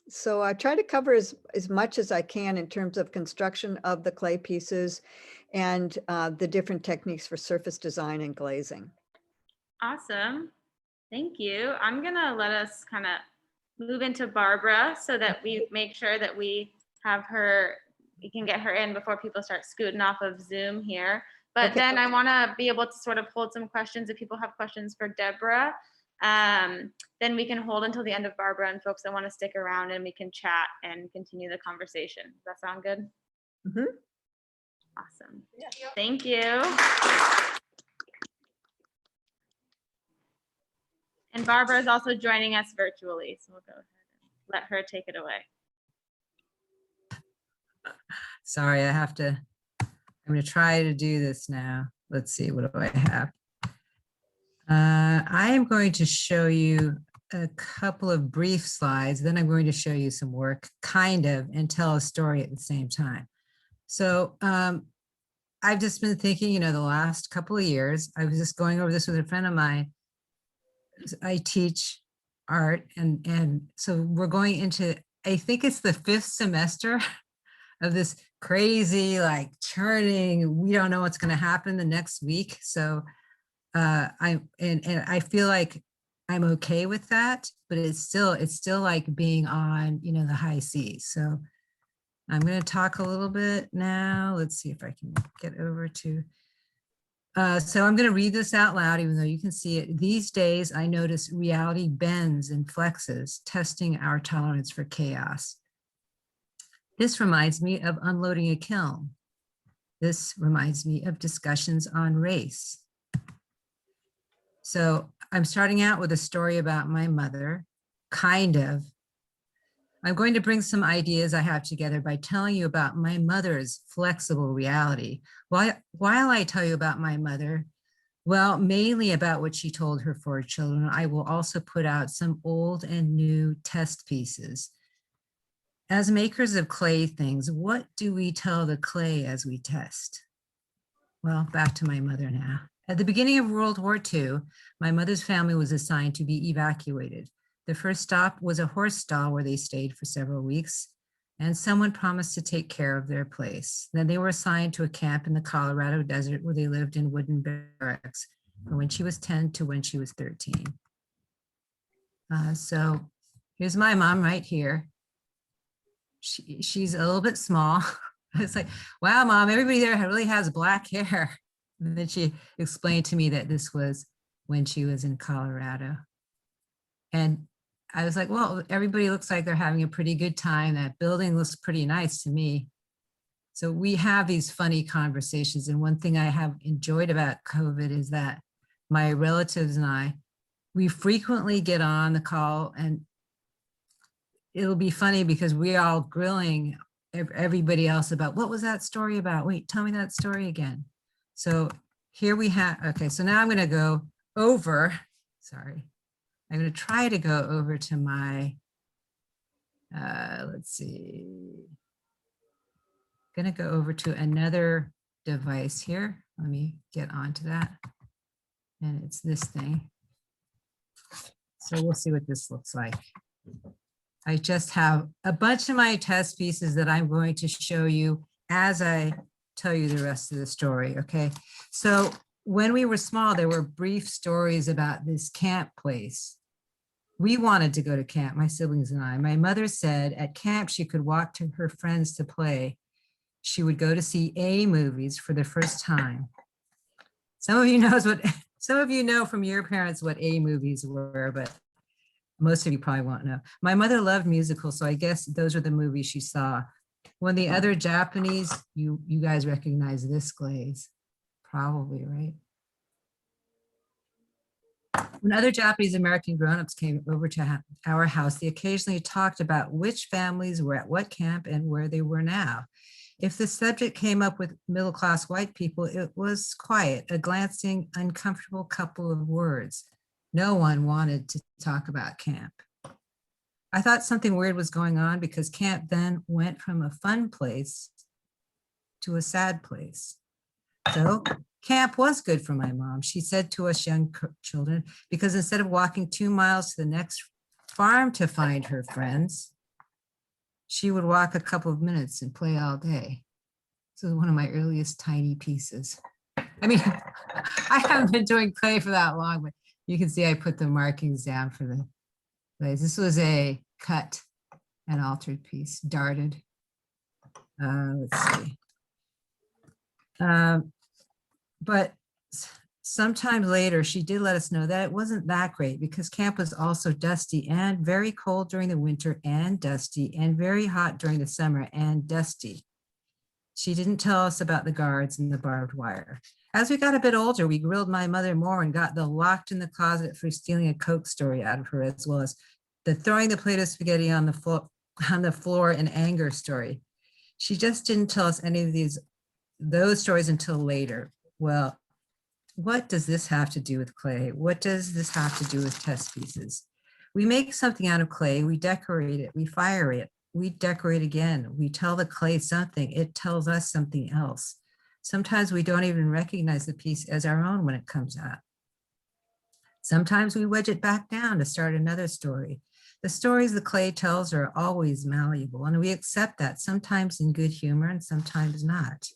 so I try to cover as much as I can in terms of construction of the clay pieces and the different techniques for surface design and glazing. Awesome. Thank you. I'm gonna let us kind of move into Barbara so that we make sure that we can get her in before people start scooting off of Zoom here. But Okay. then I want to be able to sort of hold some questions if people have questions for Deborah. Then we can hold until the end of Barbara and folks that want to stick around and we can chat and continue the conversation. Does that sound good? Mhm. Awesome. Thank you. And Barbara is also joining us virtually, so we'll go ahead and let her take it away. Sorry, I'm going to try to do this now. Let's see, what do I have? I am going to show you a couple of brief slides, then I'm going to show you some work, and tell a story at the same time. So I've just been thinking, the last couple of years, I was just going over this with a friend of mine. I teach art, and so we're going into I think it's the 5th semester of this crazy, like churning, we don't know what's going to happen the next week. So I I feel like I'm okay with that, but it's still like being on, you know, the high seas. So I'm going to talk a little bit now. Let's see if I can get over to. So I'm going to read this out loud, even though you can see it. These days, I notice reality bends and flexes, testing our tolerance for chaos. This reminds me of unloading a kiln. This reminds me of discussions on race. So I'm starting out with a story about my mother, kind of. I'm going to bring some ideas I have together by telling you about my mother's flexible reality. While I tell you about my mother, well, mainly about what she told her 4 children, I will also put out some old and new test pieces. As makers of clay things, what do we tell the clay as we test? Well, back to my mother now. At the beginning of World War II, my mother's family was assigned to be evacuated. The first stop was a horse stall where they stayed for several weeks, and someone promised to take care of their place. Then they were assigned to a camp in the Colorado desert where they lived in wooden barracks from when she was 10 to when she was 13. So here's my mom right here. She's a little bit small. It's like, wow, Mom, everybody there really has black hair. And then she explained to me that this was when she was in Colorado. And I was like, well, everybody looks like they're having a pretty good time. That building looks pretty nice to me. So we have these funny conversations. And one thing I have enjoyed about COVID is that my relatives and I, we frequently get on the call, and it'll be funny because we're all grilling everybody else about, what was that story about? Wait, tell me that story again. So here we have, okay, so now I'm going to go over, sorry, I'm going to try to go over to my, let's see, I'm going to go over to another device here. Let me get onto that. And it's this thing. So we'll see what this looks like. I just have a bunch of my test pieces that I'm going to show you as I tell you the rest of the story, okay? So when we were small, there were brief stories about this camp place. We wanted to go to camp, my siblings and I. My mother said at camp she could walk to her friends to play. She would go to see A movies for the first time. Some of you know from your parents what A movies were, but most of you probably won't know. My mother loved musicals, so I guess those are the movies she saw. When the other Japanese, you guys recognize this glaze, probably, right? When other Japanese American grown-ups came over to our house, they occasionally talked about which families were at what camp and where they were now. If the subject came up with middle-class white people, it was quiet, a glancing, uncomfortable couple of words. No one wanted to talk about camp. I thought something weird was going on because camp then went from a fun place to a sad place. So camp was good for my mom, she said to us young children, because instead of walking 2 miles to the next farm to find her friends, she would walk a couple of minutes and play all day. This is one of my earliest tiny pieces. I mean, I haven't been doing clay for that long, but you can see I put the markings down for the glaze. This was a cut and altered piece, darted. Let's see. But sometime later, she did let us know that it wasn't that great because camp was also dusty and very cold during the winter and dusty and very hot during the summer and dusty. She didn't tell us about the guards and the barbed wire. As we got a bit older, we grilled my mother more and got the locked in the closet for stealing a Coke story out of her, as well as the throwing the plate of spaghetti on the floor in anger story. She just didn't tell us any of those stories until later. Well, what does this have to do with clay? What does this have to do with test pieces? We make something out of clay, we decorate it, we fire it, we decorate again, we tell the clay something, it tells us something else. Sometimes we don't even recognize the piece as our own when it comes out. Sometimes we wedge it back down to start another story. The stories the clay tells are always malleable, and we accept that, sometimes in good humor and sometimes not.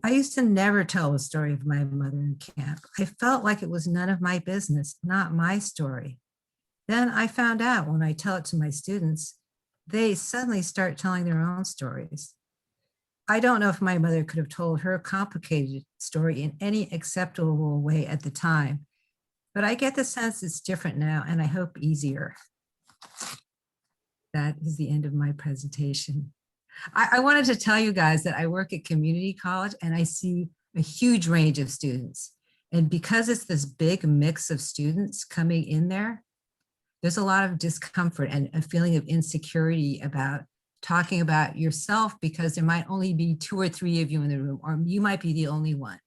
I used to never tell the story of my mother in camp. I felt like it was none of my business, not my story. Then I found out when I tell it to my students, they suddenly start telling their own stories. I don't know if my mother could have told her complicated story in any acceptable way at the time, but I get the sense it's different now, and I hope easier. That is the end of my presentation. I wanted to tell you guys that I work at community college and I see a huge range of students. And because it's this big mix of students coming in there, there's a lot of discomfort and a feeling of insecurity about talking about yourself, because there might only be 2 or 3 of you in the room, or you might be the only one.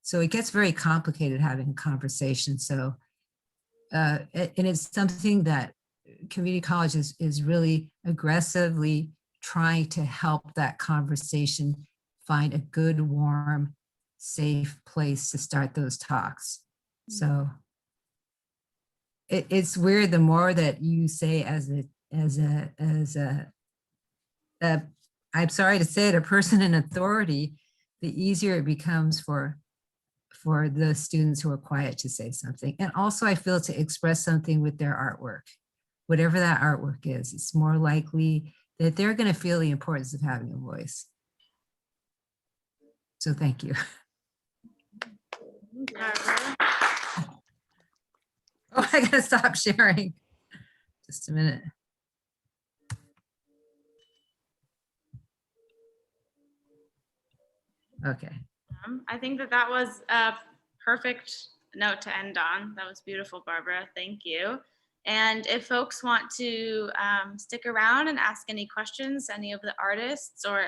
So it gets very complicated having a conversation. So, and it's something that community college is really aggressively trying to help that conversation find a good, warm, safe place to start those talks. So it's weird, the more that you say I'm sorry to say it, a person in authority, the easier it becomes for the students who are quiet to say something. And also I feel to express something with their artwork, whatever that artwork is, it's more likely that they're going to feel the importance of having a voice. So thank you. Oh, I gotta stop sharing. Just a minute. Okay. I think that was a perfect note to end on. That was beautiful, Barbara. Thank you. And if folks want to stick around and ask any questions, any of the artists or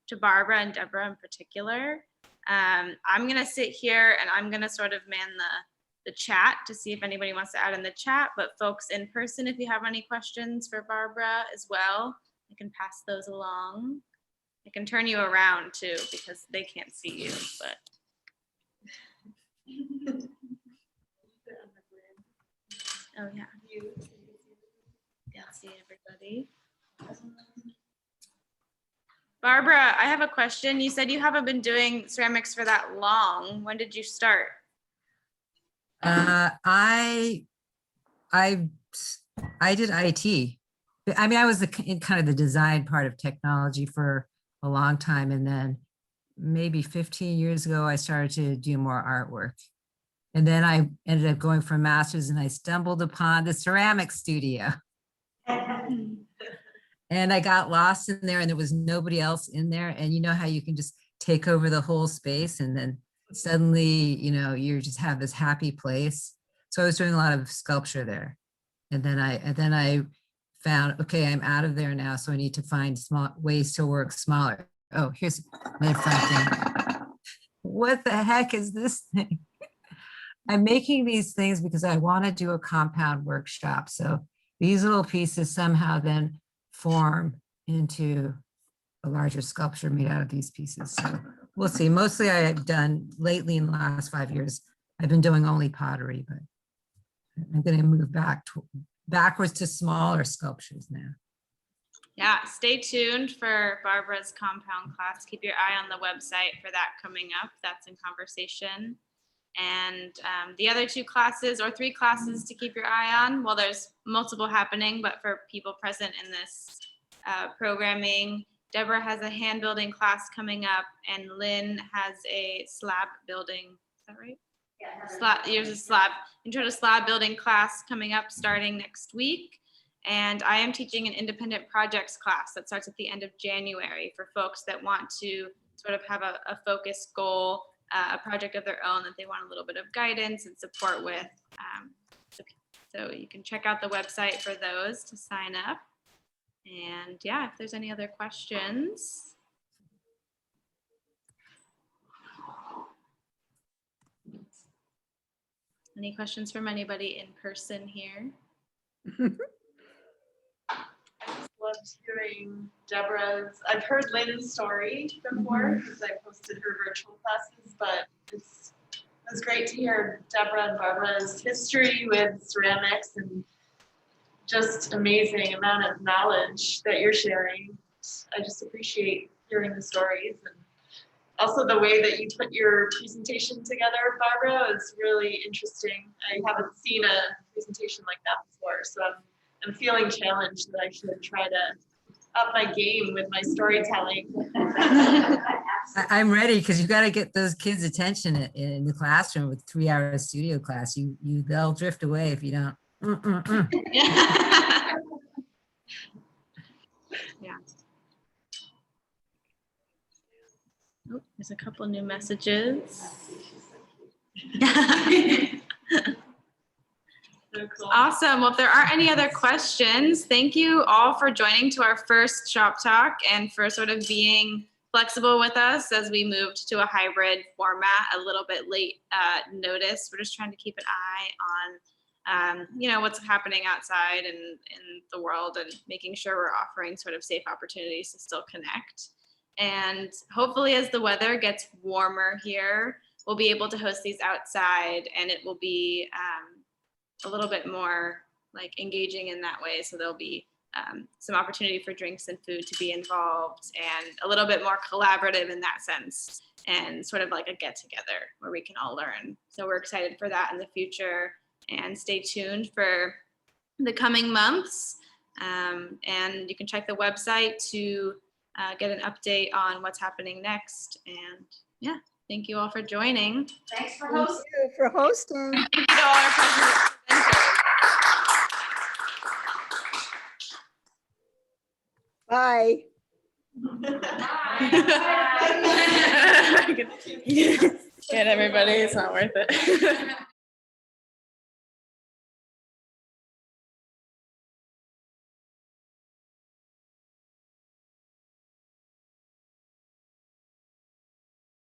to Barbara and Deborah in particular, I'm going to sit here and I'm going to sort of man the chat to see if anybody wants to add in the chat. But folks in person, if you have any questions for Barbara as well, I can pass those along. I can turn you around too, because they can't see you, but. Oh, yeah. Yeah, see everybody. Barbara, I have a question. You said you haven't been doing ceramics for that long. When did you start? I did IT. I mean, I was in kind of the design part of technology for a long time. And then maybe 15 years ago, I started to do more artwork. And then I ended up going for a master's and I stumbled upon the ceramic studio. And I got lost in there and there was nobody else in there. And you know how you can just take over the whole space and then suddenly, you know, you just have this happy place. So I was doing a lot of sculpture there. And then I found, okay, I'm out of there now. So I need to find small ways to work smaller. Oh, here's another fun thing. What the heck is this thing? I'm making these things because I want to do a compound workshop. So these little pieces somehow then form into a larger sculpture made out of these pieces. So we'll see. Mostly I have done lately in the last 5 years, I've been doing only pottery, but I'm going to move backwards to smaller sculptures now. Yeah, stay tuned for Barbara's compound class. Keep your eye on the website for that coming up. That's in conversation. And the other 2 classes or 3 classes to keep your eye on, well, there's multiple happening, but for people present in this programming, Deborah has a hand building class coming up and Lynn has a slab building, is that right? Yeah. There's a intro to slab building class coming up starting next week. And I am teaching an independent projects class that starts at the end of January for folks that want to sort of have a focused goal, a project of their own that they want a little bit of guidance and support with. So you can check out the website for those to sign up. And yeah, if there's any other questions. Any questions from anybody in person here? I just loved hearing Deborah's. I've heard Lynn's story before because I posted her virtual classes, but it was great to hear Deborah and Barbara's history with ceramics and just amazing amount of knowledge that you're sharing. I just appreciate hearing the stories, and also the way that you put your presentation together, Barbara, is really interesting. I haven't seen a presentation like that before, so I'm feeling challenged that I should try to up my game with my storytelling. I'm ready because you got to get those kids' attention in the classroom with 3 hours studio class. They'll drift away if you don't. Yeah. Oh, there's a couple new messages. So cool. Awesome. Well, if there aren't any other questions, thank you all for joining to our first shop talk and for sort of being flexible with us as we moved to a hybrid format a little bit late notice. We're just trying to keep an eye on, you know, what's happening outside and in the world, and making sure we're offering sort of safe opportunities to still connect. And hopefully as the weather gets warmer here, we'll be able to host these outside, and it will be a little bit more like engaging in that way. So there'll be some opportunity for drinks and food to be involved, and a little bit more collaborative in that sense, and sort of like a get together where we can all learn. So we're excited for that in the future, and stay tuned for the coming months. And you can check the website to get an update on what's happening next. And yeah, thank you all for joining. Thanks for Thank hosting. you for hosting. Thank you to all our presenters. Bye. Get everybody, it's not worth it.